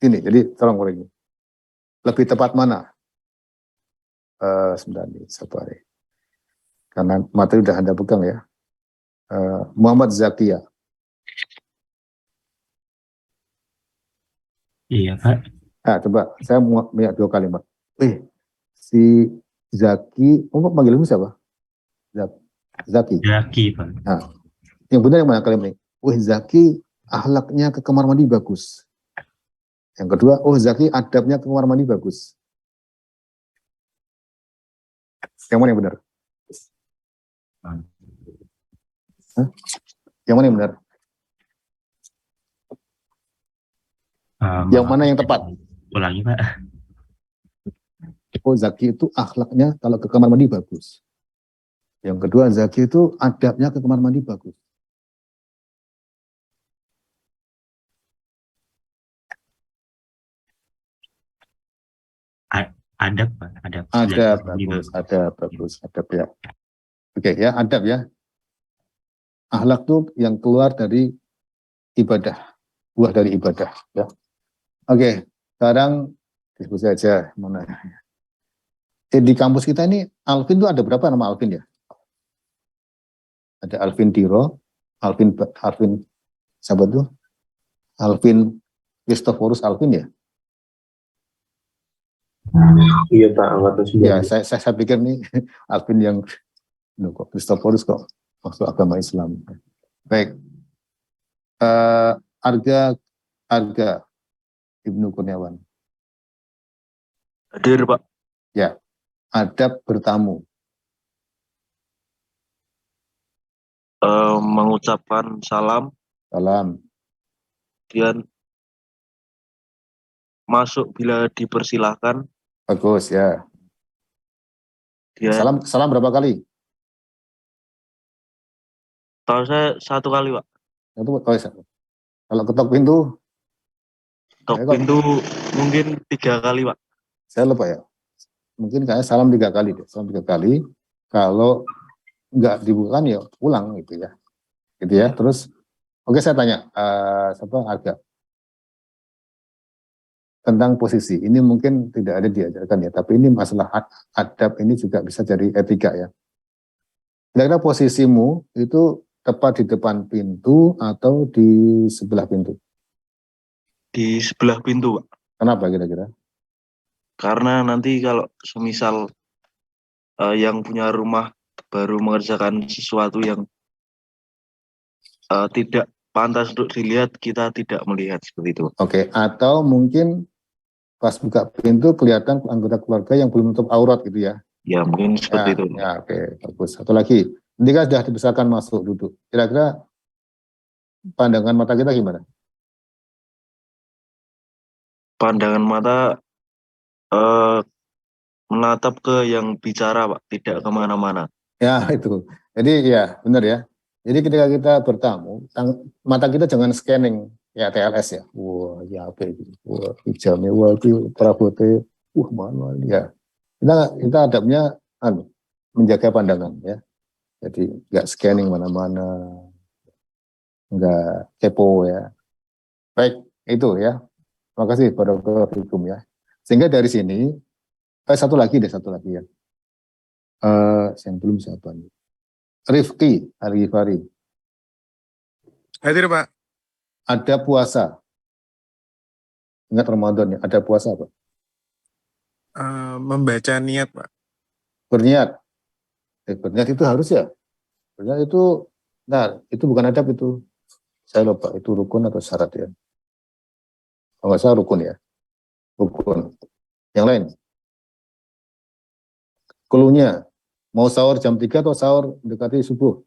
ini, jadi tolong lagi. Lebih tepat mana? Sebentar nih, sabar ya. Karena materi sudah Anda pegang ya. Muhammad Zakia. Iya, Pak. Nah, coba saya mau lihat 2 kalimat. Si Zaki, panggilmu siapa? Zaki. Zaki, Pak. Nah, yang benar yang mana kalimat ini? Zaki akhlaknya ke kamar mandi bagus. Yang kedua, Zaki adabnya ke kamar mandi bagus. Yang mana yang benar? Yang mana yang benar? Yang mana yang tepat? Ulangi, Pak. Zaki itu akhlaknya kalau ke kamar mandi bagus. Yang kedua, Zaki itu adabnya ke kamar mandi bagus. Adab, Pak. Adab. Bagus, adab ya. Oke ya, adab ya. Akhlak tuh yang keluar dari ibadah, buah dari ibadah ya. Oke, sekarang diskusi aja mana. Di kampus kita ini Alvin tuh ada berapa nama Alvin ya? Ada Alvin Tiro, Alvin siapa tuh? Alvin Christophorus Alvin ya? Iya Pak, angkatan 9. Ya, saya pikir nih Alvin yang kok Christophorus kok masuk agama Islam. Baik. Arga Ibnu Kurniawan. Hadir, Pak. Ya. Adab bertamu. Mengucapkan salam. Kemudian masuk bila dipersilahkan. Bagus ya. Salam berapa kali? Kalau saya 1 kali, Pak. Kalau ketok pintu? Ketok pintu mungkin 3 kali, Pak. Saya lupa ya. Mungkin kayak salam 3 kali deh. Salam 3 kali. Kalau nggak dibukakan ya pulang gitu ya. Gitu ya. Terus, oke saya tanya, agak tentang posisi. Ini mungkin tidak ada diajarkan ya, tapi ini masalah adab ini juga bisa jadi etika ya. Kira-kira posisimu itu tepat di depan pintu atau di sebelah pintu? Di sebelah pintu, Pak. Kenapa kira-kira? Karena nanti kalau semisal yang punya rumah baru mengerjakan sesuatu yang tidak pantas untuk dilihat, kita tidak melihat seperti itu. Oke, atau mungkin pas buka pintu kelihatan anggota keluarga yang belum menutup aurat gitu ya? Ya mungkin seperti itu. Ya, oke, bagus. Satu lagi, ketika sudah dibesarkan masuk duduk, kira-kira pandangan mata kita gimana? Pandangan mata menatap ke yang bicara, Pak, tidak kemana-mana. Ya itu, jadi ya benar ya. Jadi ketika kita bertamu, mata kita jangan scanning ya TLS ya. Wah, ya apa itu? Wah, hijaunya, wah itu perabote, mana ya. Kita adabnya menjaga pandangan ya. Jadi nggak scanning mana-mana, nggak kepo ya. Baik, itu ya. Terima kasih Barakallahu ya. Sehingga dari sini, satu lagi ya. Yang belum siapa nih? Rifki Al-Ghifari. Hadir, Pak. ada puasa. Ingat Ramadan ya, ada puasa apa? Membaca niat, Pak. Berniat. Berniat itu harus ya. Berniat itu, nah itu bukan adab itu. Saya lupa, itu rukun atau syarat ya. Kalau nggak salah rukun ya. Rukun. Yang lain. Keluhnya, mau sahur jam 3 atau sahur mendekati subuh?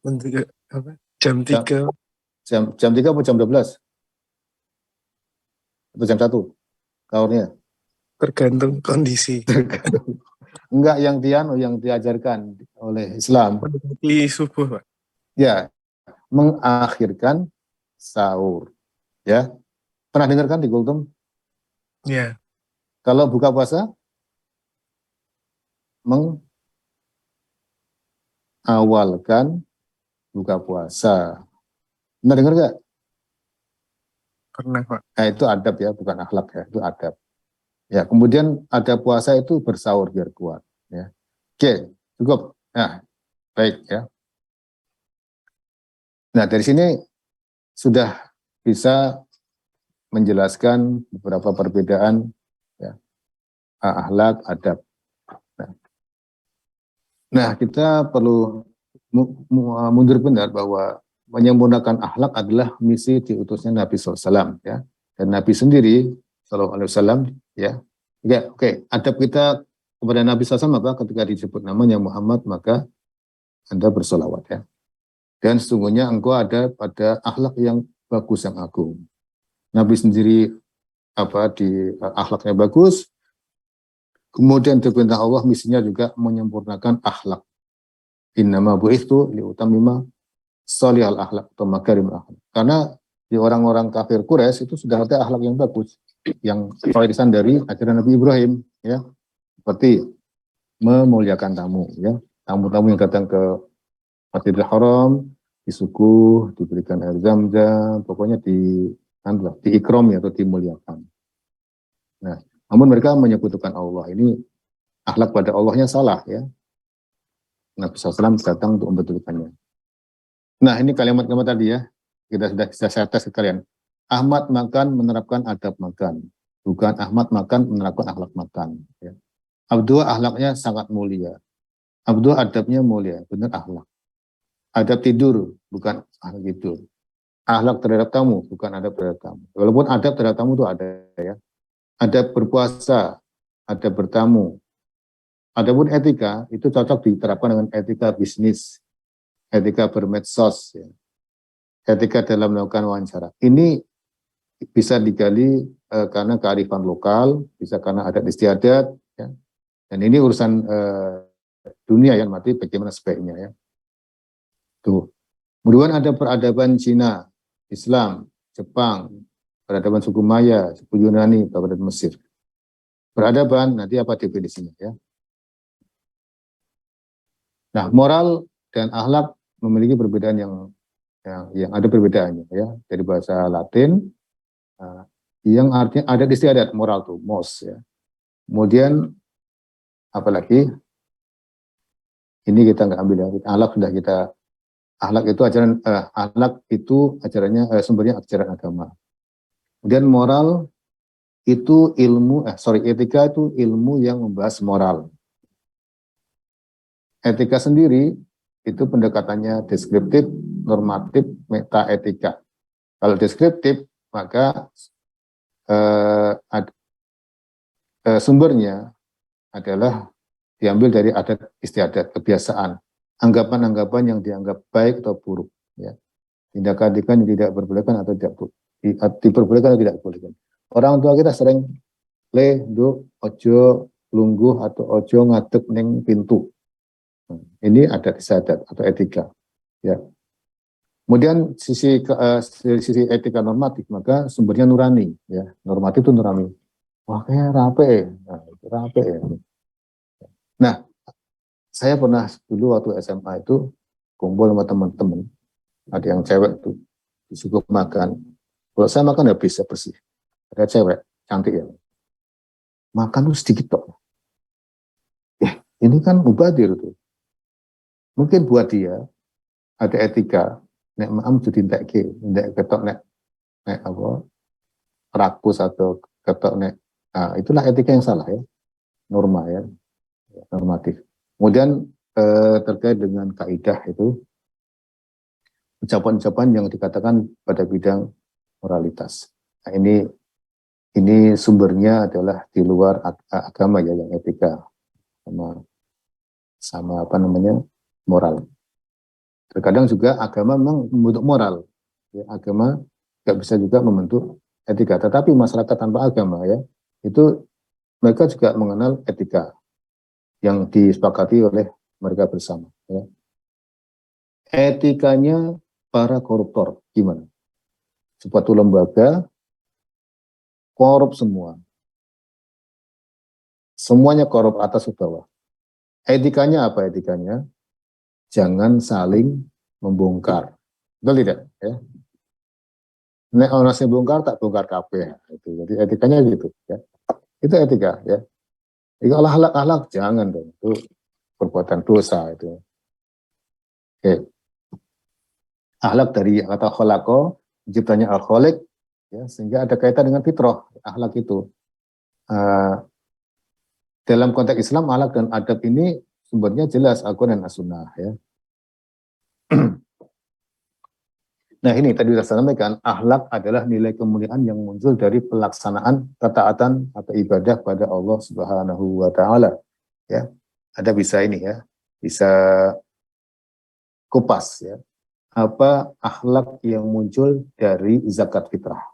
Jam 3. Jam 3 atau jam 12? Atau jam 1? Sahurnya? Tergantung kondisi. Enggak yang diajarkan oleh Islam. Di subuh, Pak. Ya, mengakhirkan sahur. Ya, pernah dengar kan di Kultum? Ya. Kalau buka puasa, mengawalkan buka puasa. Pernah dengar nggak? Pernah, Pak. Nah, itu adab ya, bukan akhlak ya, itu adab. Ya, kemudian ada puasa itu bersahur biar kuat. Ya, oke, cukup. Nah, baik ya. Nah, dari sini sudah bisa menjelaskan beberapa perbedaan ya, akhlak, adab. Nah, kita perlu mundur benar bahwa menyempurnakan akhlak adalah misi diutusnya Nabi SAW ya. Dan Nabi sendiri SAW ya. Oke, adab kita kepada Nabi SAW apa? Ketika disebut namanya Muhammad maka Anda bersolawat ya. Dan sesungguhnya engkau ada pada akhlak yang bagus yang agung. Nabi sendiri di akhlaknya bagus. Kemudian diperintah Allah misinya juga menyempurnakan akhlak. Innama bu'itsu liutammima sholihal akhlak atau makarimul akhlak. Karena di orang-orang kafir Quraisy itu sudah ada akhlak yang bagus, yang warisan dari ajaran Nabi Ibrahim ya. Seperti memuliakan tamu ya. Tamu-tamu yang datang ke Masjidil Haram disuguh, diberikan air zam-zam, pokoknya diikram ya, atau dimuliakan. Nah, namun mereka menyekutukan Allah. Ini akhlak pada Allahnya salah ya. Nabi SAW datang untuk membetulkannya. Nah, ini kalimat-kalimat tadi ya. Kita sudah bisa saya tes ke kalian. Ahmad makan menerapkan adab makan. Bukan Ahmad makan menerapkan akhlak makan. Ya. Abdul akhlaknya sangat mulia. Abdul adabnya mulia, benar akhlak. Adab tidur, bukan akhlak tidur. Akhlak terhadap tamu, bukan adab terhadap tamu. Walaupun adab terhadap tamu itu ada ya. Adab berpuasa, adab bertamu. Adapun etika, itu cocok diterapkan dengan etika bisnis, etika bermedsos, ya. Etika dalam melakukan wawancara. Ini bisa digali karena kearifan lokal, bisa karena adat istiadat, ya. Dan ini urusan dunia yang mati bagaimana sebaiknya ya. Tuh. Kemudian ada peradaban Cina, Islam, Jepang, peradaban suku Maya, suku Yunani, peradaban Mesir. Peradaban nanti apa definisinya ya. Nah, moral dan akhlak memiliki perbedaan yang ada perbedaannya ya. Dari bahasa Latin yang artinya adat istiadat, moral tuh, mos ya. Kemudian apalagi ini kita nggak ambil ya. Akhlak sudah kita, akhlak itu ajarannya sumbernya ajaran agama. Kemudian moral itu etika itu ilmu yang membahas moral. Etika sendiri itu pendekatannya deskriptif, normatif, metaetika. Kalau deskriptif maka sumbernya adalah diambil dari adat istiadat, kebiasaan, anggapan-anggapan yang dianggap baik atau buruk. Ya. Tindakan-tindakan yang tidak diperbolehkan atau diperbolehkan atau tidak diperbolehkan. Orang tua kita sering do, ojo lungguh atau ojo ngadeg ning pintu. Ini adat istiadat atau etika. Ya. Kemudian sisi etika normatif maka sumbernya nurani. Ya. Normatif itu nurani. Wah kayak rapi, rapi ya. Nah, saya pernah dulu waktu SMA itu kumpul sama teman-teman, ada yang cewek tuh disuguh makan. Kalau saya makan ya bisa bersih. Ada cewek cantik ya, makan tuh sedikit kok. Ini kan mubadir tuh. Mungkin buat dia ada etika nek maam jadi ndek ketok nek apa rakus atau ketok nek, nah, itulah etika yang salah ya, norma ya, normatif. Kemudian terkait dengan kaidah itu ucapan-ucapan yang dikatakan pada bidang moralitas. Nah, ini sumbernya adalah di luar agama ya, yang etika sama apa namanya moral. Terkadang juga agama memang membentuk moral, ya, agama nggak bisa juga membentuk etika. Tetapi masyarakat tanpa agama ya, itu mereka juga mengenal etika yang disepakati oleh mereka bersama. Ya. Etikanya para koruptor gimana? Suatu lembaga korup semua, semuanya korup atas ke bawah. Etikanya apa etikanya? Jangan saling membongkar. Betul tidak? Ya. Nek orang sing bongkar tak bongkar kabeh. Itu. Jadi etikanya gitu. Ya. Itu etika. Ya. Jika akhlak jangan dong. Itu perbuatan dosa itu. Oke. Akhlak dari kata kholako, ciptanya al-kholik, ya, sehingga ada kaitan dengan fitrah. Akhlak itu. Dalam konteks Islam, akhlak dan adab ini sumbernya jelas Al-Quran dan As-Sunnah ya. Nah ini tadi sudah saya sampaikan, akhlak adalah nilai kemuliaan yang muncul dari pelaksanaan ketaatan atau ibadah pada Allah Subhanahu wa taala ya. Ada bisa ini ya, bisa kupas ya. Apa akhlak yang muncul dari zakat fitrah?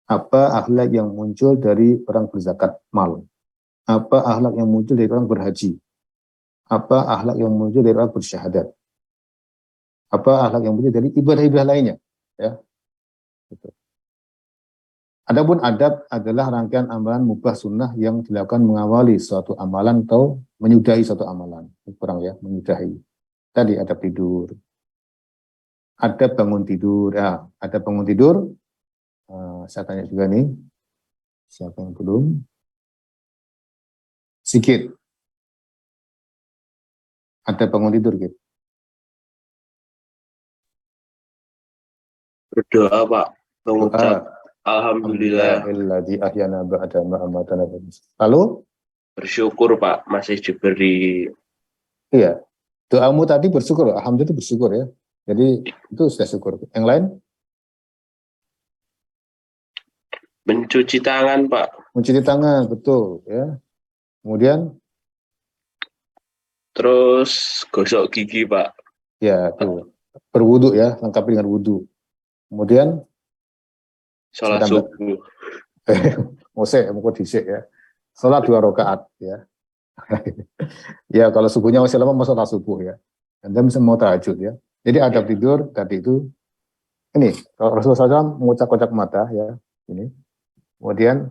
Apa akhlak yang muncul dari orang berzakat mal? Apa akhlak yang muncul dari orang berhaji? Apa akhlak yang muncul dari orang bersyahadat? Apa akhlak yang muncul dari ibadah-ibadah lainnya? Ya. Gitu. Adapun adab adalah rangkaian amalan mubah sunnah yang dilakukan mengawali suatu amalan atau menyudahi suatu amalan. Kurang ya, menyudahi. Tadi adab tidur. Adab bangun tidur. Ya, adab bangun tidur. Saya tanya juga nih. Siapa yang belum? Sikit. Ada bangun tidur gitu. Berdoa Pak, mengucap Alhamdulillah. Ahyana ba'da ma amatana. Lalu Bersyukur Pak, masih diberi. iya. Doamu tadi bersyukur, alhamdulillah bersyukur ya. Jadi itu sudah syukur. Yang lain? Mencuci tangan Pak. Mencuci tangan, betul ya. Kemudian Terus gosok gigi Pak. ya tuh berwudu ya, lengkapi dengan wudu. Kemudian Sholat subuh. mau dhisik ya. Sholat 2 rakaat ya. Ya kalau subuhnya masih lama mau sholat subuh ya. Anda bisa mau tahajud ya. Jadi adab tidur tadi itu ini kalau Rasulullah SAW mengucap-ucap mata ya ini. Kemudian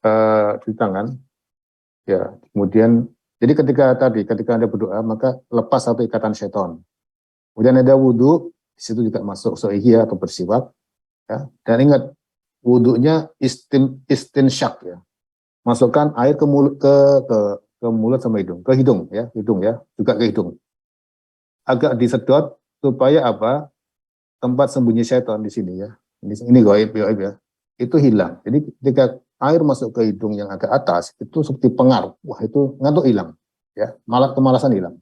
cuci tangan ya. Kemudian jadi ketika Anda berdoa maka lepas satu ikatan setan. Kemudian ada wudu, di situ juga masuk soihiyah atau bersiwak ya. Dan ingat wudunya istinsyak ya. Masukkan air ke mulut ke mulut sama hidung, ke hidung ya, juga ke hidung. Agak disedot supaya apa? Tempat sembunyi setan di sini ya. Ini gaib ya. Itu hilang. Jadi ketika air masuk ke hidung yang agak atas itu seperti pengaruh. Wah, itu ngantuk hilang ya. Malah kemalasan hilang.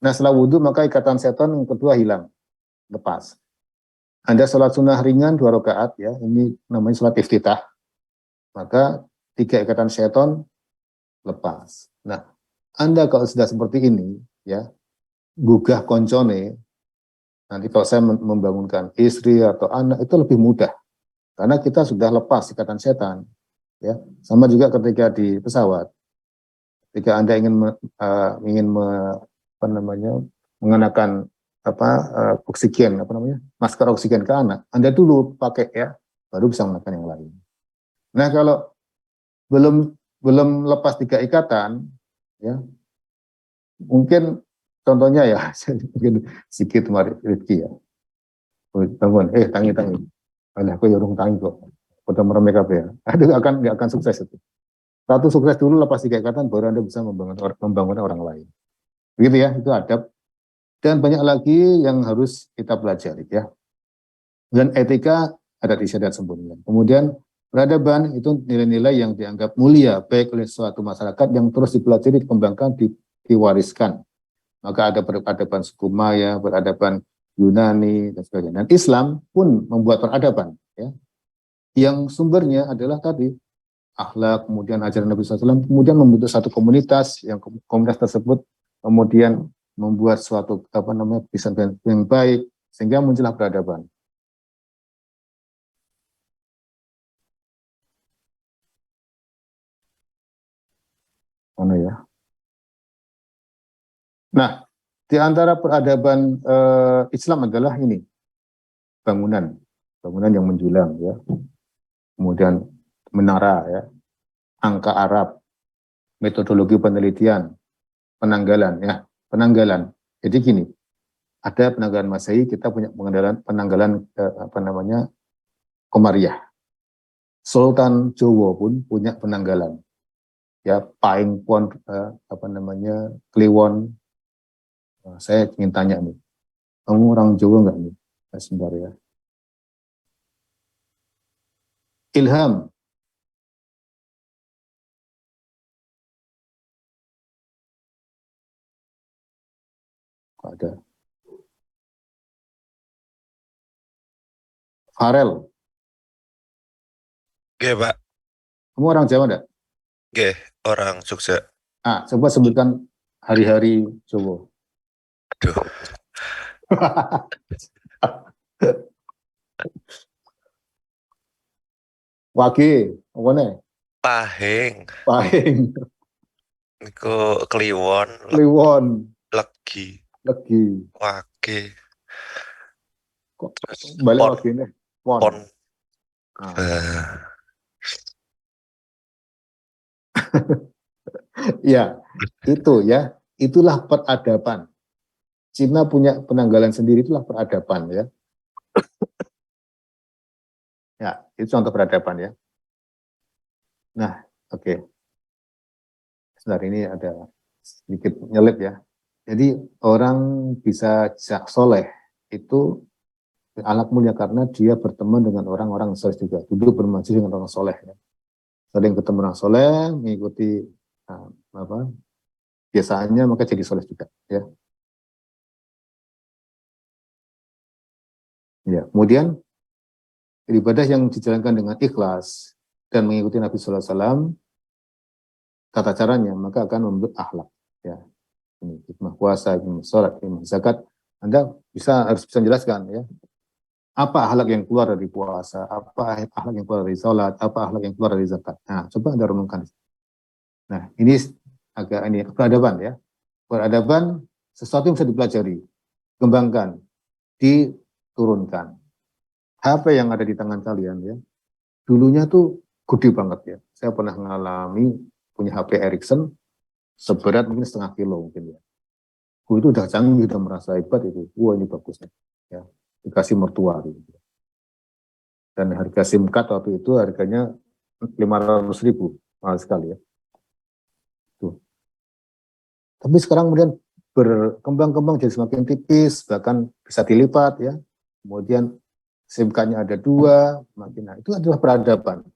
Nah, setelah wudhu maka ikatan setan yang kedua hilang. Lepas. Anda sholat sunnah ringan 2 rakaat ya. Ini namanya sholat iftitah. Maka 3 ikatan setan lepas. Nah, Anda kalau sudah seperti ini ya, gugah koncone, nanti kalau saya membangunkan istri atau anak itu lebih mudah. Karena kita sudah lepas ikatan setan. Ya, sama juga ketika di pesawat. Ketika Anda ingin mengenakan oksigen, masker oksigen ke anak, Anda dulu pakai ya, baru bisa mengenakan yang lain. Nah, kalau belum lepas 3 ikatan, ya, mungkin contohnya ya, mungkin sedikit Rizky ya, bangun, tangi, alah aku urung tangi kok, udah meremeh kabeh ya, aduh nggak akan sukses itu. Satu sukses dulu, lepas 3 ikatan, baru Anda bisa membangun orang lain. Begitu ya, itu adab Dan banyak lagi yang harus kita pelajari ya. Dan etika ada di syariat sempurna. Kemudian peradaban itu nilai-nilai yang dianggap mulia baik oleh suatu masyarakat yang terus dipelajari, dikembangkan, diwariskan. Maka ada peradaban suku Maya, peradaban Yunani dan sebagainya. Dan Islam pun membuat peradaban ya. Yang sumbernya adalah tadi akhlak, kemudian ajaran Nabi SAW, kemudian membentuk satu komunitas, yang komunitas tersebut kemudian membuat suatu pisan yang baik sehingga muncullah peradaban. Mana ya? Nah, di antara peradaban Islam adalah ini bangunan yang menjulang ya, kemudian menara ya, angka Arab, metodologi penelitian, penanggalan. Jadi gini, ada penanggalan Masehi, kita punya penanggalan Komariah. Sultan Jawa pun punya penanggalan. Ya, Paing Pon Kliwon. Saya ingin tanya nih, kamu orang Jawa enggak nih? Sebentar ya. Ilham. Ada. Farel. Oke, Pak. Kamu orang Jawa enggak? Oke, orang Jogja. Coba sebutkan hari-hari Jawa. Aduh. Wage, apa nih? Pahing. Niku Kliwon. Legi. Wage. Kok balik wage nih? Pon. Ya, itulah peradaban. Cina punya penanggalan sendiri, itulah peradaban ya. Ya, itu contoh peradaban ya. Nah, oke. Sebentar, ini ada sedikit nyelip ya. Jadi orang bisa soleh itu anak mulia karena dia berteman dengan orang-orang soleh juga. Duduk bermajelis dengan orang soleh ya. Sering ketemu orang soleh, mengikuti biasaannya, maka jadi soleh juga ya. Ya, kemudian ibadah yang dijalankan dengan ikhlas dan mengikuti Nabi Sallallahu Alaihi Wasallam, tata caranya maka akan membentuk akhlak ya. Ini hikmah puasa, hikmah sholat, hikmah zakat. Anda harus bisa menjelaskan ya, apa akhlak yang keluar dari puasa, apa akhlak yang keluar dari sholat, apa akhlak yang keluar dari zakat. Nah, coba Anda renungkan. Nah, ini agak peradaban ya. Peradaban sesuatu yang bisa dipelajari, kembangkan, diturunkan. HP yang ada di tangan kalian ya, dulunya tuh gede banget ya. Saya pernah mengalami punya HP Ericsson seberat mungkin 0,5 kilo mungkin ya. Itu udah canggih, udah merasa hebat itu. Wah, ini bagus ya. Dikasih mertua gitu. Dan harga SIM card waktu itu harganya 500.000, mahal sekali ya. Tuh. Tapi sekarang kemudian berkembang-kembang jadi semakin tipis, bahkan bisa dilipat ya. Kemudian SIM card-nya ada 2, makin. Nah, itu adalah peradaban.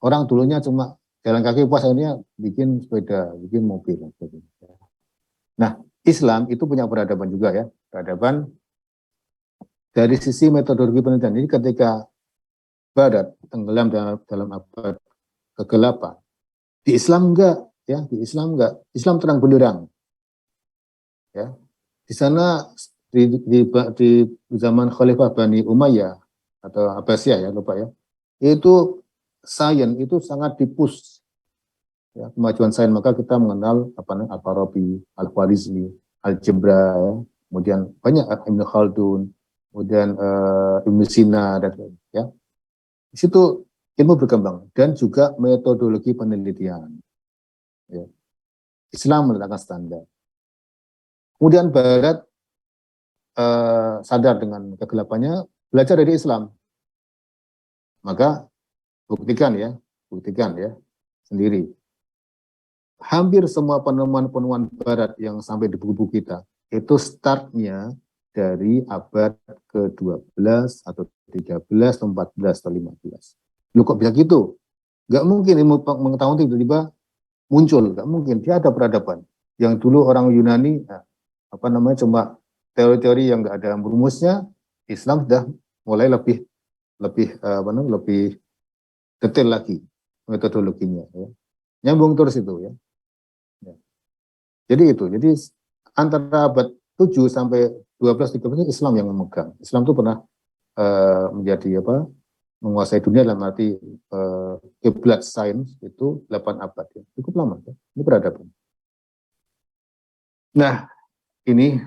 Orang dulunya cuma jalan kaki, pas akhirnya bikin sepeda, bikin mobil. Nah, Islam itu punya peradaban juga ya. Peradaban dari sisi metodologi penelitian. Ini ketika Barat tenggelam dalam abad ke-8, di Islam enggak ya, Islam terang benderang. Ya. Di sana di zaman Khalifah Bani Umayyah atau Abbasiyah ya, lupa ya. Itu sains itu sangat dipus ya, kemajuan sains, maka kita mengenal Al-Farabi, Al-Khwarizmi, Al-Jabra ya, kemudian banyak Ibnu Khaldun, kemudian Ibnu Sina dan ya. Di situ ilmu berkembang dan juga metodologi penelitian. Ya. Islam meletakkan standar. Kemudian Barat sadar dengan kegelapannya, belajar dari Islam. Maka buktikan ya sendiri. hampir semua penemuan-penemuan barat yang sampai di buku-buku kita, itu startnya dari abad ke-12 atau 13, 14, atau 15. Lu kok bisa gitu? Nggak mungkin ilmu pengetahuan tiba-tiba muncul, nggak mungkin. Dia ada peradaban. Yang dulu orang Yunani, cuma teori-teori yang nggak ada rumusnya, Islam sudah mulai lebih detail lagi metodologinya. Ya. Nyambung terus itu ya. Jadi antara abad 7 sampai 12-13 Islam yang memegang. Islam itu pernah menjadi menguasai dunia dalam arti kiblat sains itu 8 abad ya. Cukup lama ya. Ini peradaban. Nah, ini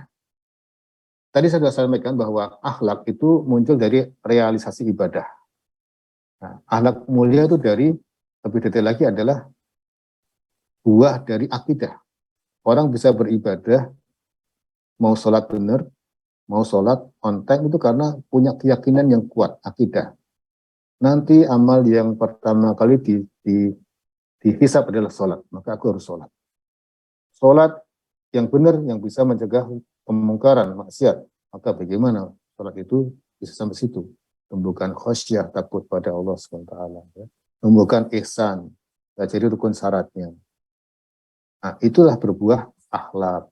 tadi saya sudah sampaikan bahwa akhlak itu muncul dari realisasi ibadah. Nah, akhlak mulia itu dari lebih detail lagi adalah buah dari akidah. Orang bisa beribadah, mau sholat benar, mau sholat on time itu karena punya keyakinan yang kuat, akidah. Nanti amal yang pertama kali dihisab adalah sholat, maka aku harus sholat. Sholat yang benar, yang bisa mencegah kemungkaran, maksiat, maka bagaimana sholat itu bisa sampai situ. Tumbuhkan khasyah, takut pada Allah SWT. Ya. Tumbuhkan ihsan, jadi rukun syaratnya. Nah, itulah berbuah akhlak.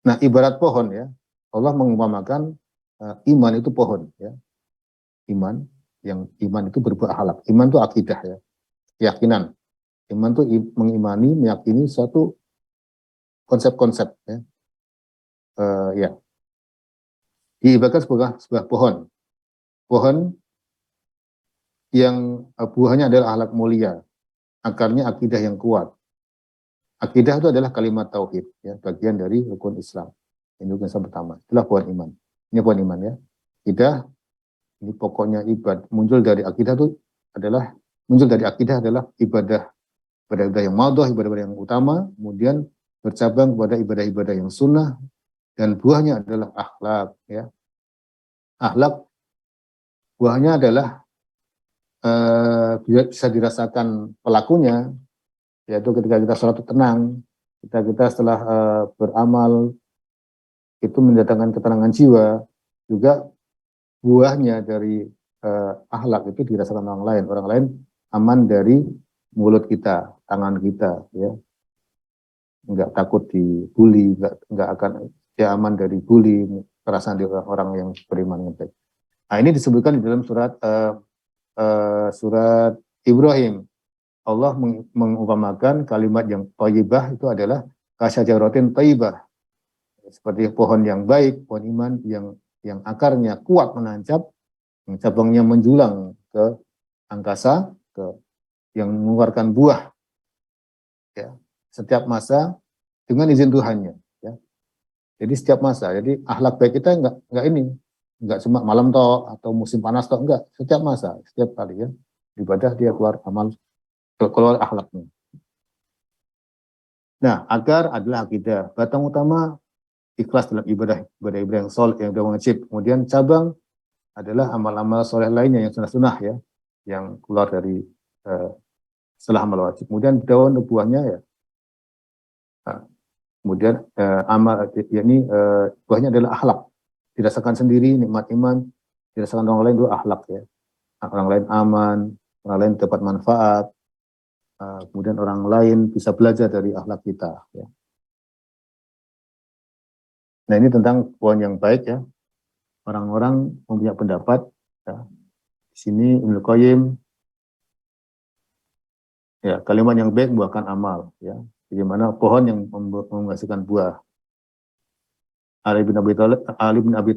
Nah, ibarat pohon ya, Allah mengumpamakan iman itu pohon ya. Iman itu berbuah akhlak. Iman itu akidah ya, keyakinan. Iman itu mengimani, meyakini suatu konsep-konsep ya. Ya. Diibaratkan sebuah pohon. Pohon yang buahnya adalah akhlak mulia, akarnya akidah yang kuat. Akidah itu adalah kalimat tauhid, ya, bagian dari rukun Islam. Ini rukun Islam pertama. Itulah pohon iman. Ini pohon iman ya. Akidah, ini pokoknya ibadah. Muncul dari akidah adalah ibadah yang madhah, ibadah yang utama, kemudian bercabang kepada ibadah-ibadah yang sunnah, dan buahnya adalah akhlak. Ya. Akhlak, buahnya adalah bisa dirasakan pelakunya, yaitu ketika kita sholat itu tenang, kita setelah beramal itu mendatangkan ketenangan jiwa, juga buahnya dari akhlak itu dirasakan orang lain aman dari mulut kita, tangan kita, ya, nggak takut dibully, nggak akan dia aman dari bully, perasaan di orang yang beriman yang baik. Nah, ini disebutkan di dalam surat Ibrahim. Allah mengumpamakan kalimat yang thayyibah itu adalah kasyajaratin thayyibah. Seperti pohon yang baik, pohon iman yang akarnya kuat menancap, yang cabangnya menjulang ke angkasa, yang mengeluarkan buah ya, setiap masa dengan izin Tuhannya ya. Jadi setiap masa. Jadi akhlak baik kita enggak cuma malam toh atau musim panas toh, enggak, setiap masa, setiap kali ya ibadah dia keluar akhlaknya. Nah, akar adalah akidah. Batang utama ikhlas dalam ibadah yang soleh, yang wajib. Kemudian cabang adalah amal-amal soleh lainnya yang sunnah ya, yang keluar dari setelah amal wajib. Kemudian daun buahnya ya. Nah, kemudian amal yakni buahnya adalah akhlak. Dirasakan sendiri nikmat iman, dirasakan orang lain itu akhlak ya. Orang lain aman, orang lain dapat manfaat. Kemudian orang lain bisa belajar dari akhlak kita. Ya. Nah, ini tentang poin yang baik ya. Orang-orang mempunyai pendapat. Ya. Di sini Ibnu Qayyim, ya, kalimat yang baik buahkan amal. Ya. Bagaimana pohon yang menghasilkan buah. Ali bin Abi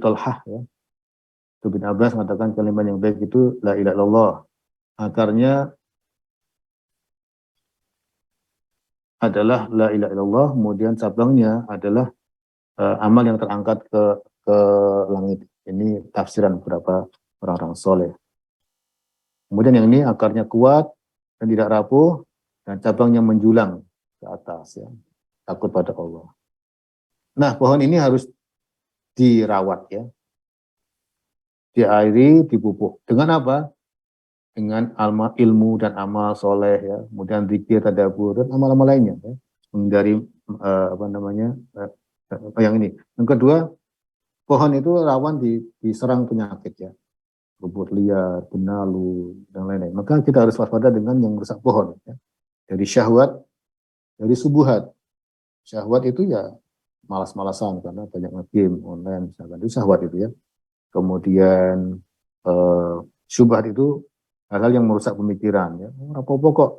Thalhah, ya. Itu bin Abbas mengatakan kalimat yang baik itu la ilaha illallah. Akarnya adalah la ilaha illallah, kemudian cabangnya adalah amal yang terangkat ke langit. Ini tafsiran beberapa orang-orang soleh. Kemudian yang ini akarnya kuat dan tidak rapuh, dan cabangnya menjulang ke atas ya. Takut pada Allah. Nah, pohon ini harus dirawat ya. Diairi, dipupuk. Dengan apa? dengan ilmu dan amal soleh ya, kemudian zikir, tadabbur dan amal-amal lainnya ya. Menghindari yang ini. Yang kedua, pohon itu rawan diserang penyakit ya, rumput liar, benalu dan lain-lain. Maka kita harus waspada dengan yang merusak pohon ya. Dari syahwat, dari subuhat. Syahwat itu ya malas-malasan karena banyak nge-game online misalkan, itu syahwat itu ya. Kemudian syubhat itu hal-hal yang merusak pemikiran ya. Apa-apa kok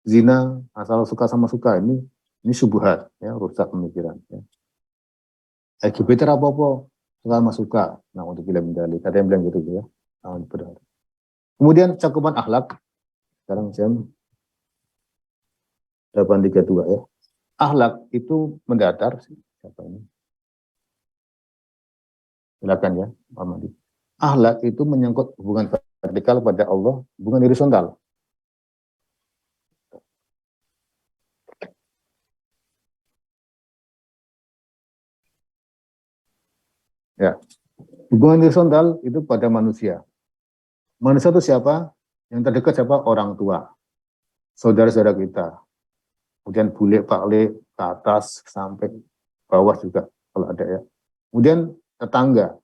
zina asal suka sama suka, ini syubhat ya, rusak pemikiran ya. LGBT apa-apa suka sama suka. Nah, untuk bilang mendali, ada yang bilang gitu ya. Nah, benar. Kemudian cakupan akhlak. Sekarang jam 8.32 ya. Akhlak itu mendatar. Siapa ini? Silakan ya, Pak Madi. Akhlak itu menyangkut hubungan vertikal pada Allah, hubungan horizontal. Ya, hubungan horizontal itu pada manusia. Manusia itu siapa? Yang terdekat siapa? Orang tua, saudara-saudara kita. Kemudian bule, pakle, ke atas sampai bawah juga kalau ada ya. Kemudian tetangga,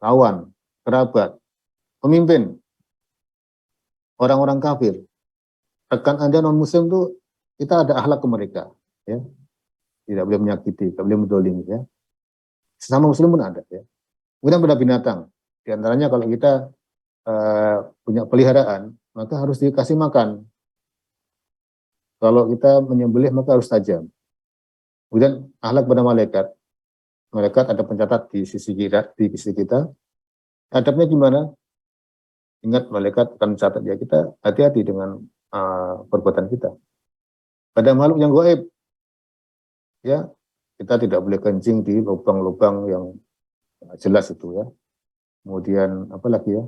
kawan, kerabat, pemimpin, orang-orang kafir. Rekan Anda non-muslim itu kita ada akhlak ke mereka, ya. Tidak boleh menyakiti, tidak boleh mendolimi, ya. Sesama muslim pun ada, ya. Kemudian pada binatang, di antaranya kalau kita punya peliharaan, maka harus dikasih makan. Kalau kita menyembelih maka harus tajam. Kemudian akhlak pada malaikat. Malaikat ada pencatat di sisi kita. Adabnya gimana? Ingat, malaikat akan mencatat ya, kita hati-hati dengan perbuatan kita. Pada makhluk yang gaib, ya, kita tidak boleh kencing di lubang-lubang yang jelas itu ya. Kemudian apa lagi ya?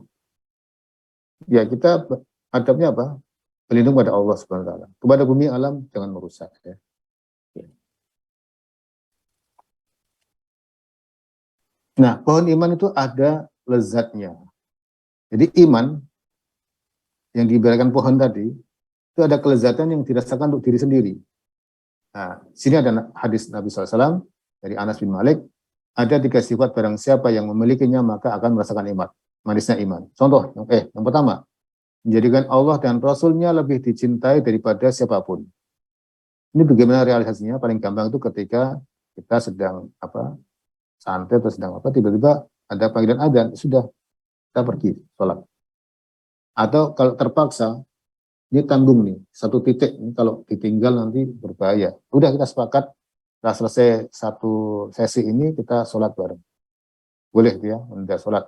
Ya, kita adabnya apa? Berlindung pada Allah Subhanahu wa taala. Kepada bumi alam jangan merusak ya. Nah, pohon iman itu ada lezatnya. Jadi iman yang diberikan pohon tadi itu ada kelezatan yang dirasakan untuk diri sendiri. Nah, sini ada hadis Nabi SAW dari Anas bin Malik, ada 3 sifat barang siapa yang memilikinya maka akan merasakan iman, manisnya iman. Contoh, yang pertama, menjadikan Allah dan Rasul-Nya lebih dicintai daripada siapapun. Ini bagaimana realisasinya? Paling gampang itu ketika kita sedang santai atau sedang tiba-tiba ada panggilan adzan, sudah kita pergi sholat. Atau kalau terpaksa, ini tanggung nih, 1 titik, ini kalau ditinggal nanti berbahaya. Udah kita sepakat, setelah selesai 1 sesi ini kita sholat bareng. Boleh ya, menunda sholat.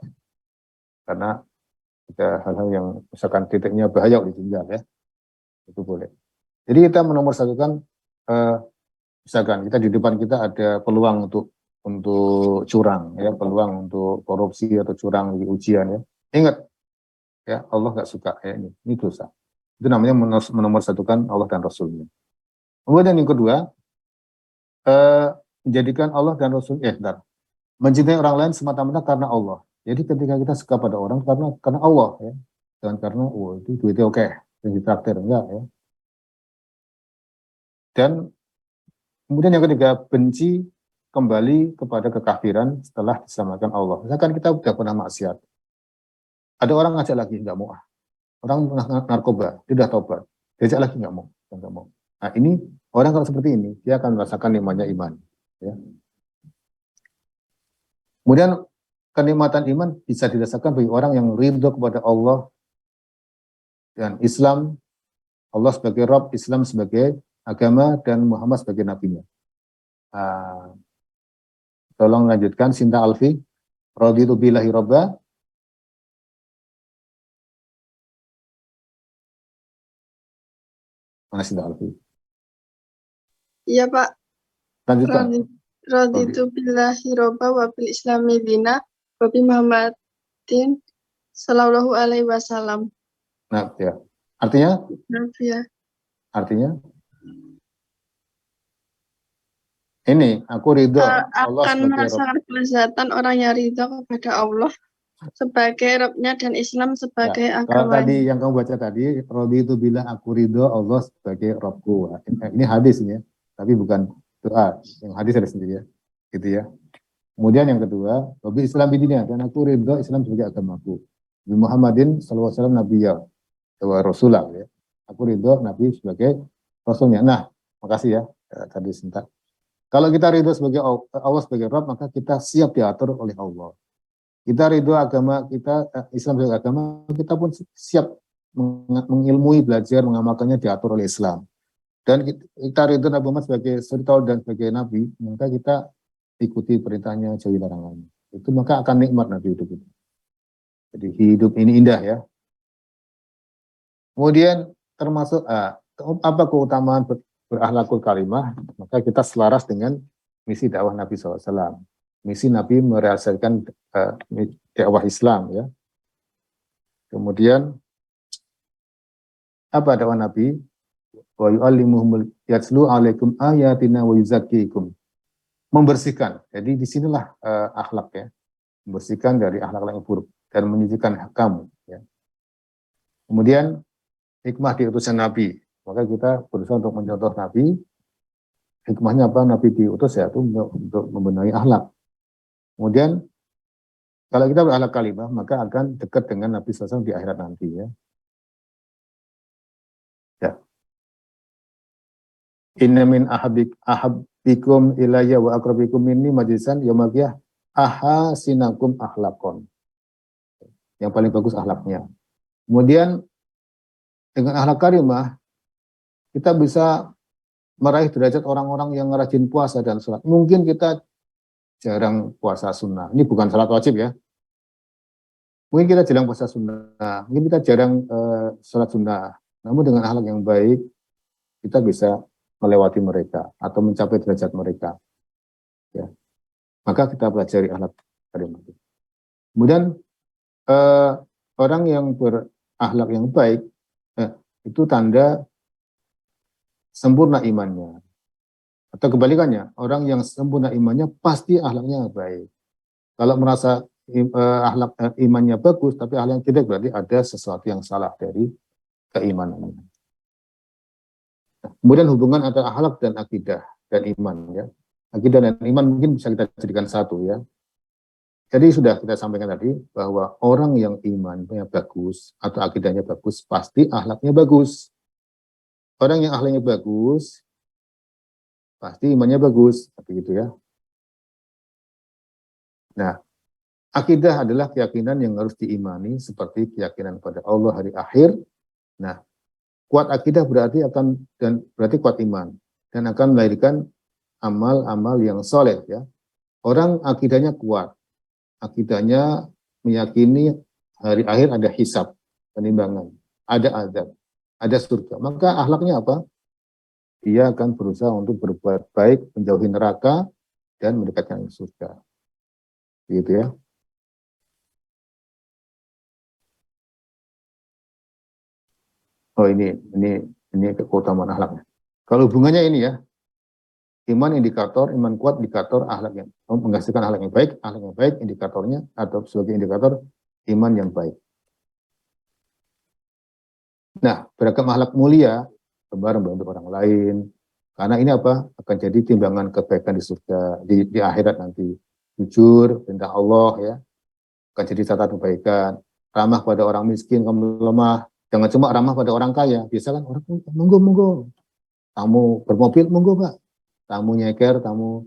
Karena ada hal-hal yang misalkan titiknya bahaya ditinggal ya, itu boleh. Jadi kita menomorsatukan, misalkan kita di depan kita ada peluang untuk curang ya, peluang untuk korupsi atau curang di ujian ya. Ingat ya, Allah nggak suka ya, ini dosa. Itu namanya menomorsatukan Allah dan Rasulnya. Kemudian yang kedua, menjadikan Allah dan Rasul, mencintai orang lain semata-mata karena Allah. Jadi ketika kita suka pada orang karena Allah ya, jangan karena itu duitnya oke, yang ditraktir enggak ya. Dan kemudian yang ketiga, benci kembali kepada kekafiran setelah diselamatkan Allah. Misalkan kita sudah pernah maksiat, ada orang ngajak lagi nggak mau, orang narkoba dia sudah tobat, diajak lagi nggak mau. Nah ini orang kalau seperti ini dia akan merasakan nikmatnya iman. Ya. Kemudian kenikmatan iman bisa dirasakan bagi orang yang ridho kepada Allah dan Islam, Allah sebagai Rabb, Islam sebagai agama, dan Muhammad sebagai nabinya. Tolong lanjutkan, Sinta Alfi. Raditu billahi robba. Mana Sinta Alfi? Iya Pak. Lanjutkan. Raditu billahi robba wa bil islami dina wa bi Muhammadin sallallahu alaihi wasallam. Nah, ya. Artinya? Ya. Artinya? Ini, aku ridho Allah akan sebagai merasakan kelezatan orang yang ridho kepada Allah. sebagai Rabbnya dan Islam Ya, sebagai kalau tadi agamanya. yang kamu baca tadi, Robi itu bilang aku ridho Allah sebagai Robku. Ini hadis ini ya, tapi bukan doa. Yang hadis ada sendiri ya, gitu ya. Kemudian yang kedua, Robi Islam bidina dan aku ridho Islam sebagai agamaku. Nabi Muhammadin SAW Nabiya wa Rasulah ya. Aku ridho Nabi sebagai Rasulnya. Nah, makasih ya tadi sebentar. Kalau kita ridho sebagai Allah sebagai Rabb, maka kita siap diatur oleh Allah. Kita ridho agama kita, Islam sebagai agama, kita pun siap mengilmui, belajar, mengamalkannya diatur oleh Islam. Dan kita ridho Nabi Muhammad sebagai sultan dan sebagai Nabi, maka kita ikuti perintahnya, jauhi larangannya. Itu maka akan nikmat nanti hidup itu. Jadi hidup ini indah ya. Kemudian termasuk apa keutamaan berakhlakul karimah, maka kita selaras dengan misi dakwah Nabi SAW. Misi Nabi merealisasikan dakwah Islam ya. Kemudian apa dakwah Nabi? Wa yu'allimuhum yatslu 'alaikum ayatina wa yuzakkikum. Membersihkan. Jadi disinilah akhlak ya. Membersihkan dari akhlak yang buruk dan menyucikan hak kamu ya. Kemudian hikmah diutusan Nabi. Maka kita berusaha untuk mencontoh Nabi. Hikmahnya apa? Nabi diutus ya itu untuk membenahi akhlak. Kemudian kalau kita berakhlak kalimah, maka akan dekat dengan Nabi SAW di akhirat nanti ya. Ya. Inna min ahabbikum ilayya wa akrabikum minni majlisan yaumil qiyamah ahasinakum akhlaqon. Yang paling bagus akhlaknya. Kemudian dengan akhlak karimah kita bisa meraih derajat orang-orang yang rajin puasa dan sholat. Mungkin kita jarang puasa sunnah. Ini bukan sholat wajib ya. Mungkin kita jarang puasa sunnah. Mungkin kita jarang sholat sunnah. Namun dengan akhlak yang baik, kita bisa melewati mereka atau mencapai derajat mereka. Ya. Maka kita pelajari akhlak karimah. Kemudian orang yang berakhlak yang baik, itu tanda sempurna imannya. Atau kebalikannya, orang yang sempurna imannya pasti akhlaknya baik. Kalau merasa akhlak imannya bagus, tapi akhlak yang tidak, berarti ada sesuatu yang salah dari keimanannya. Kemudian hubungan antara akhlak dan akidah dan iman ya. Akidah dan iman mungkin bisa kita jadikan satu ya. Jadi sudah kita sampaikan tadi bahwa orang yang imannya bagus atau akidahnya bagus pasti akhlaknya bagus. Orang yang akhlaknya bagus pasti imannya bagus, seperti itu ya. Nah, akidah adalah keyakinan yang harus diimani seperti keyakinan pada Allah hari akhir. Nah, kuat akidah berarti berarti kuat iman dan akan melahirkan amal-amal yang soleh ya. Orang akidahnya kuat, akidahnya meyakini hari akhir ada hisab, penimbangan, ada azab, ada surga. Maka akhlaknya apa? Dia akan berusaha untuk berbuat baik, menjauhi neraka dan mendekatkan surga. Gitu ya. Oh ini keutamaan akhlaknya. Kalau hubungannya ini ya, iman indikator, iman kuat indikator akhlak yang menghasilkan akhlak yang baik indikatornya atau sebagai indikator iman yang baik. Nah, beragam akhlak mulia, sabar membantu orang lain, karena ini apa? Akan jadi timbangan kebaikan di surga, di akhirat nanti. Jujur, perintah Allah ya, akan jadi catatan kebaikan. Ramah pada orang miskin, kamu lemah. Jangan cuma ramah pada orang kaya. Biasa kan orang, monggo. Tamu bermobil, monggo Pak. Tamu nyeker, tamu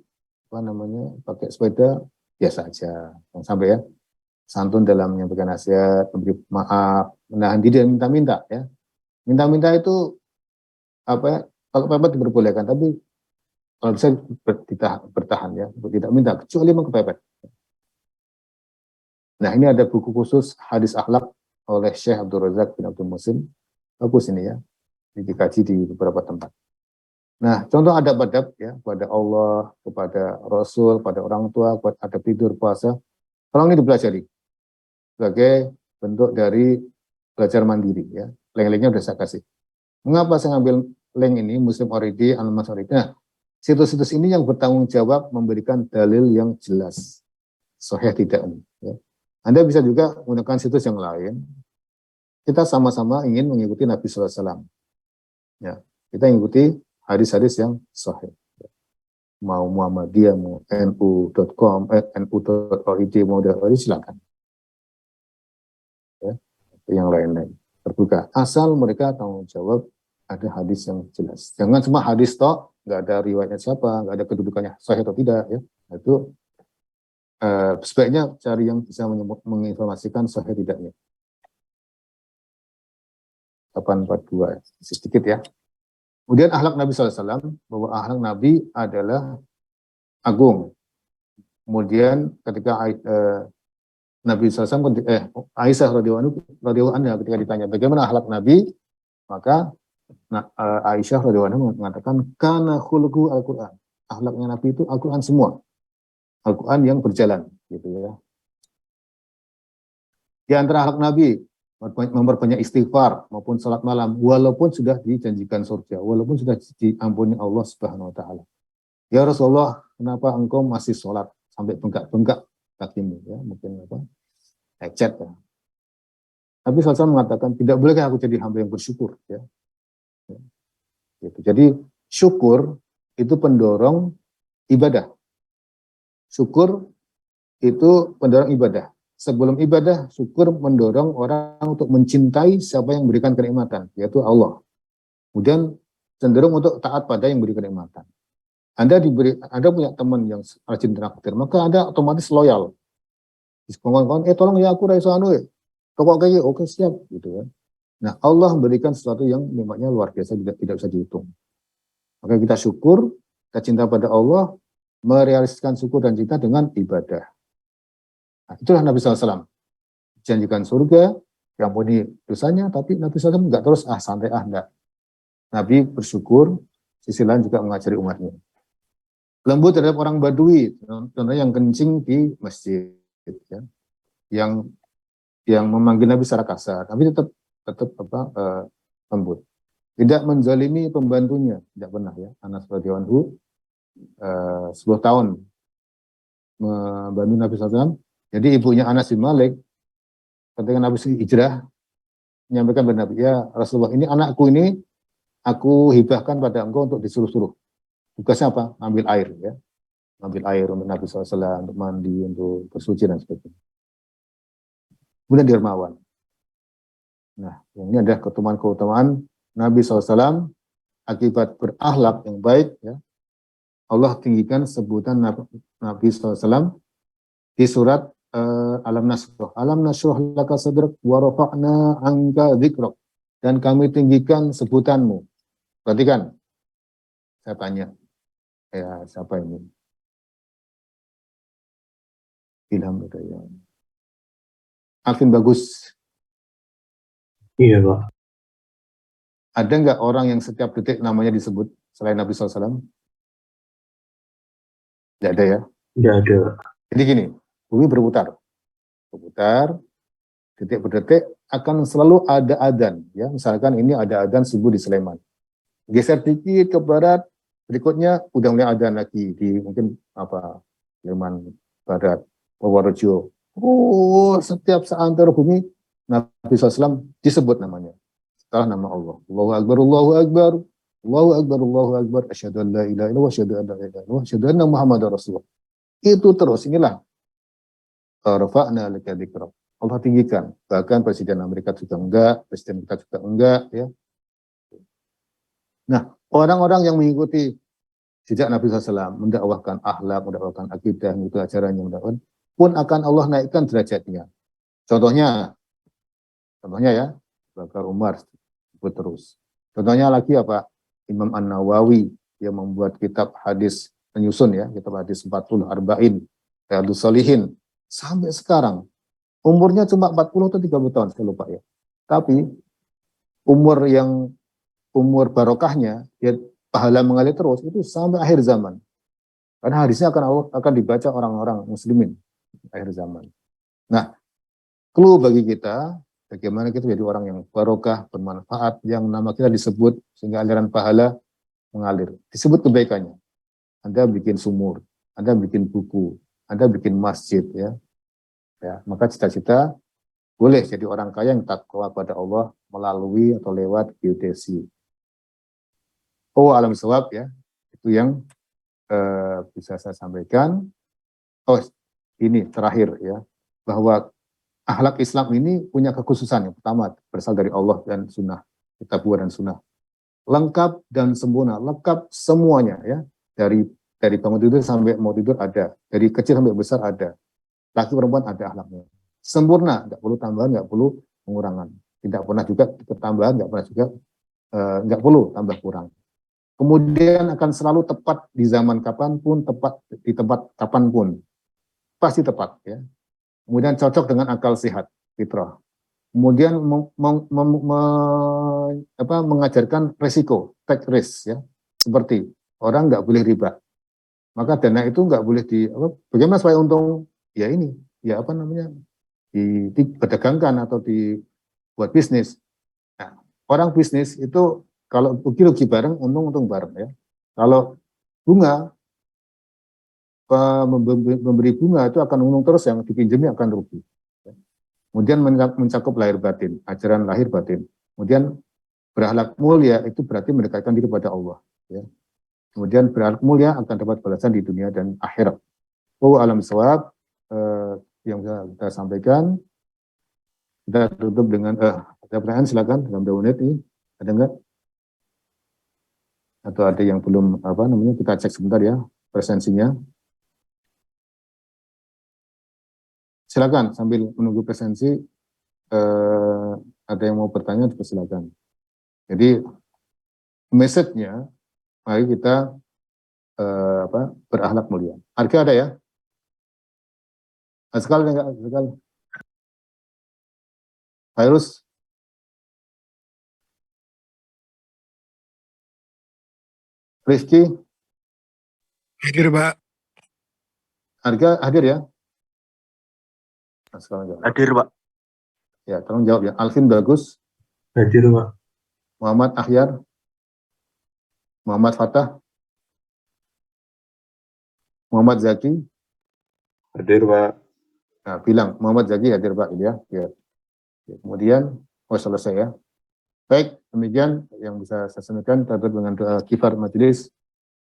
pakai sepeda, biasa aja. Jangan sampai ya. Santun dalam menyampaikan nasihat, memberi maaf, menahan diri dan minta-minta ya. Minta-minta itu kalau pepet diperbolehkan, tapi kalau bisa bertahan ya, untuk tidak minta, kecuali memang kepepet. Nah, ini ada buku khusus hadis akhlak oleh Syekh Abdul Razak bin Abdul Muhsin. Bagus ini ya, dikaji di beberapa tempat. Nah, contoh adab-adab ya, kepada Allah, kepada Rasul, pada orang tua, buat adab tidur, puasa, tolong ini dipelajari sebagai bentuk dari belajar mandiri ya. Link-linknya udah saya kasih. Mengapa saya ngambil link ini, Muslim Oridi, Al-Mas Oridi? Nah, situs-situs ini yang bertanggung jawab memberikan dalil yang jelas. Sahih tidak ini. Ya. Anda bisa juga menggunakan situs yang lain. Kita sama-sama ingin mengikuti Nabi SAW. Ya, kita ikuti hadis-hadis yang sahih. Mau Muhammadiyah, mau nu.com, nu.org, mau dari silakan. Ya, yang lain-lain terbuka. Asal mereka tanggung jawab ada hadis yang jelas. Jangan cuma hadis toh, nggak ada riwayatnya siapa, nggak ada kedudukannya sahih atau tidak. Ya, itu sebaiknya cari yang bisa menginformasikan sahih tidaknya. 842 sedikit ya. Kemudian akhlak Nabi SAW, bahwa akhlak Nabi adalah agung. Kemudian ketika Nabi SAW, Aisyah radhiyallahu anha ketika ditanya bagaimana akhlak Nabi, maka Aisyah radhiyallahu anha mengatakan kana khuluqu al-Qur'an. Akhlaknya Nabi itu Al-Qur'an semua. Al-Qur'an yang berjalan gitu ya. Di antara akhlak Nabi memperbanyak istighfar maupun salat malam walaupun sudah dijanjikan surga, walaupun sudah diampuni Allah Subhanahu wa taala. Ya Rasulullah, kenapa engkau masih sholat sampai bengkak-bengkak kakimu ya, mungkin apa? Ecet ya. Tapi SAW mengatakan tidak bolehkah aku jadi hamba yang bersyukur ya. Gitu. Jadi syukur itu pendorong ibadah. Syukur itu pendorong ibadah. Sebelum ibadah, syukur mendorong orang untuk mencintai siapa yang memberikan kenikmatan, yaitu Allah. Kemudian cenderung untuk taat pada yang memberi kenikmatan. Anda punya teman yang rajin traktir, maka Anda otomatis loyal. Kawan-kawan, tolong ya aku raiso anu ya. Toko kayak oke siap gitu kan. Nah, Allah memberikan sesuatu yang nikmatnya luar biasa, tidak bisa dihitung. Maka kita syukur, kita cinta pada Allah, merealisasikan syukur dan cinta dengan ibadah. Nah, itulah Nabi SAW. Janjikan surga, yang punya dosanya, tapi Nabi SAW enggak terus, santai, enggak. Nabi bersyukur, sisi lain juga mengajari umatnya. Lembut terhadap orang Badui, contohnya yang kencing di masjid. Ya. Yang memanggil Nabi secara kasar, tapi tetap lembut. Tidak menzalimi pembantunya, tidak pernah ya. Anas radhiyallahu anhu 10 tahun membantu Nabi SAW. Jadi ibunya Anas bin Malik ketika Nabi hijrah menyampaikan kepada Nabi, ya Rasulullah, ini anakku ini aku hibahkan pada engkau untuk disuruh-suruh. Tugasnya apa? Ambil air ya. Ambil air untuk Nabi SAW, untuk mandi, untuk bersuci dan sebagainya. Kemudian dermawan. Nah, ini adalah keutamaan Nabi SAW akibat berakhlak yang baik ya. Allah tinggikan sebutan Nabi SAW di surat Alam Nashrah laka sadrak wa rafa'na anka dzikrak, dan kami tinggikan sebutanmu. Perhatikan, saya tanya, ya siapa ini? Ilham ya. Alvin Bagus. Iya Pak. Ada nggak orang yang setiap detik namanya disebut selain Nabi SAW? Tidak ada ya? Tidak ada. Jadi gini, bumi berputar, detik per detik akan selalu ada adzan. Ya, misalkan ini ada adzan subuh di Sleman. Geser dikit ke barat, berikutnya udah mulai adzan lagi di mungkin Sleman Barat, Purworejo. Setiap seantero bumi Nabi SAW disebut namanya. Setelah nama Allah. Allahu Akbar, Allahu Akbar, Allahu Akbar, Allahu Akbar. Asyhadu an la ilaha illallah, asyhadu anna la ilaha illallah, asyhadu anna Muhammadar Rasulullah. Itu terus, inilah rafa'na laka dzikrak. Allah tinggikan. Bahkan Presiden Amerika juga enggak, Presiden kita juga enggak ya. Nah, orang-orang yang mengikuti jejak Nabi SAW, mendakwahkan akhlak, mendakwahkan akidah, mengikuti ajarannya, mendakwahkan, pun akan Allah naikkan derajatnya. Contohnya ya, Bakar Umar sebut terus. Contohnya lagi apa? Imam An-Nawawi yang membuat kitab hadis penyusun ya, kitab hadis 40 Arba'in, Riyadhus Shalihin. Sampai sekarang umurnya cuma 40 atau 30 tahun, saya lupa ya. Tapi umur barokahnya ya, pahala mengalir terus itu sampai akhir zaman. Karena hadisnya akan dibaca orang-orang muslimin akhir zaman. Nah, clue bagi kita bagaimana kita menjadi orang yang barokah, bermanfaat, yang nama kita disebut sehingga aliran pahala mengalir. Disebut kebaikannya. Anda bikin sumur, Anda bikin buku, Anda bikin masjid ya. Ya, maka cita-cita boleh jadi orang kaya yang takwa pada Allah melalui atau lewat geodesi. Oh, alam sawab ya, itu yang bisa saya sampaikan. Oh, ini terakhir ya, bahwa akhlak Islam ini punya kekhususan. Yang pertama berasal dari Allah dan Sunnah, kitab dan Sunnah, lengkap dan sempurna, lengkap semuanya ya, dari bangun tidur sampai mau tidur ada, dari kecil sampai besar ada, laki perempuan ada akhlaknya, sempurna, nggak perlu tambahan, nggak perlu pengurangan, tidak pernah juga ketambahan, nggak pernah juga nggak perlu tambah kurang. Kemudian akan selalu tepat di zaman kapanpun, tepat di tempat kapanpun, pasti tepat ya. Kemudian cocok dengan akal sehat, fitrah. Kemudian mengajarkan resiko, take risk ya, seperti orang nggak boleh riba, maka dana itu nggak boleh bagaimana supaya untung ya ini ya diperdagangkan atau dibuat bisnis. Nah, orang bisnis itu kalau rugi bareng, untung bareng ya. Kalau bunga memberi bunga itu akan untung terus, yang dipinjami akan rugi. Kemudian mencakup lahir batin, ajaran lahir batin. Kemudian berakhlak mulia itu berarti mendekatkan diri kepada Allah. Ya. Kemudian berakhlak mulia akan dapat balasan di dunia dan akhirat. Alam shawab yang kita sampaikan. Kita tutup dengan ada pertanyaan, silakan dalam 2 menit ini. Ada enggak? Atau ada yang belum kita cek sebentar ya presensinya. Silakan sambil menunggu presensi, ada yang mau bertanya juga silakan. Jadi message-nya, mari kita berakhlak mulia. Harga ada ya? Sekali enggak? Sekali. Virus. Rizky. Hadir, Pak. Harga hadir ya? Hadir, Pak. Ya, tolong jawab ya. Alvin Bagus. Hadir, Pak. Muhammad Akhyar. Muhammad Fatah. Muhammad Zaki. Hadir, Pak. Nah, bilang Muhammad Zaki hadir, Pak. Ya. Kemudian, selesai ya. Baik, demikian yang bisa saya sampaikan terkait dengan doa kifar majelis.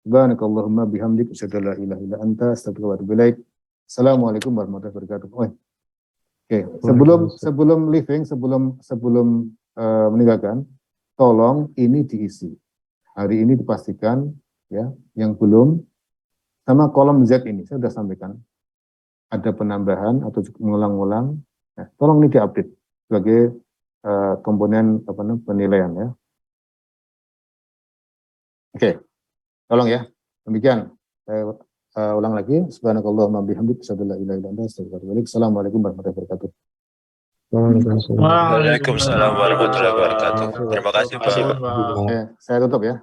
Subhanakallahumma bihamdik, asyhadu an la ilaha illa anta, astaghfiruka wa atubu ilaik. Assalamualaikum warahmatullahi wabarakatuh. Oke, sebelum leaving, sebelum meninggalkan, tolong ini diisi. Hari ini dipastikan ya, yang belum sama kolom Z ini saya sudah sampaikan. Ada penambahan atau mengulang-ulang. Nah, tolong ini diupdate sebagai komponen penilaian ya. Oke, tolong ya. Demikian. Saya ulang lagi. Subhanakallahumma bihamdik, asyhadu an la ilaha illa anta, astaghfiruka wa atubu ilaik. Assalamualaikum warahmatullahi wabarakatuh. Waalaikumsalam warahmatullahi wabarakatuh. Terima kasih, Pak. Saya tutup ya.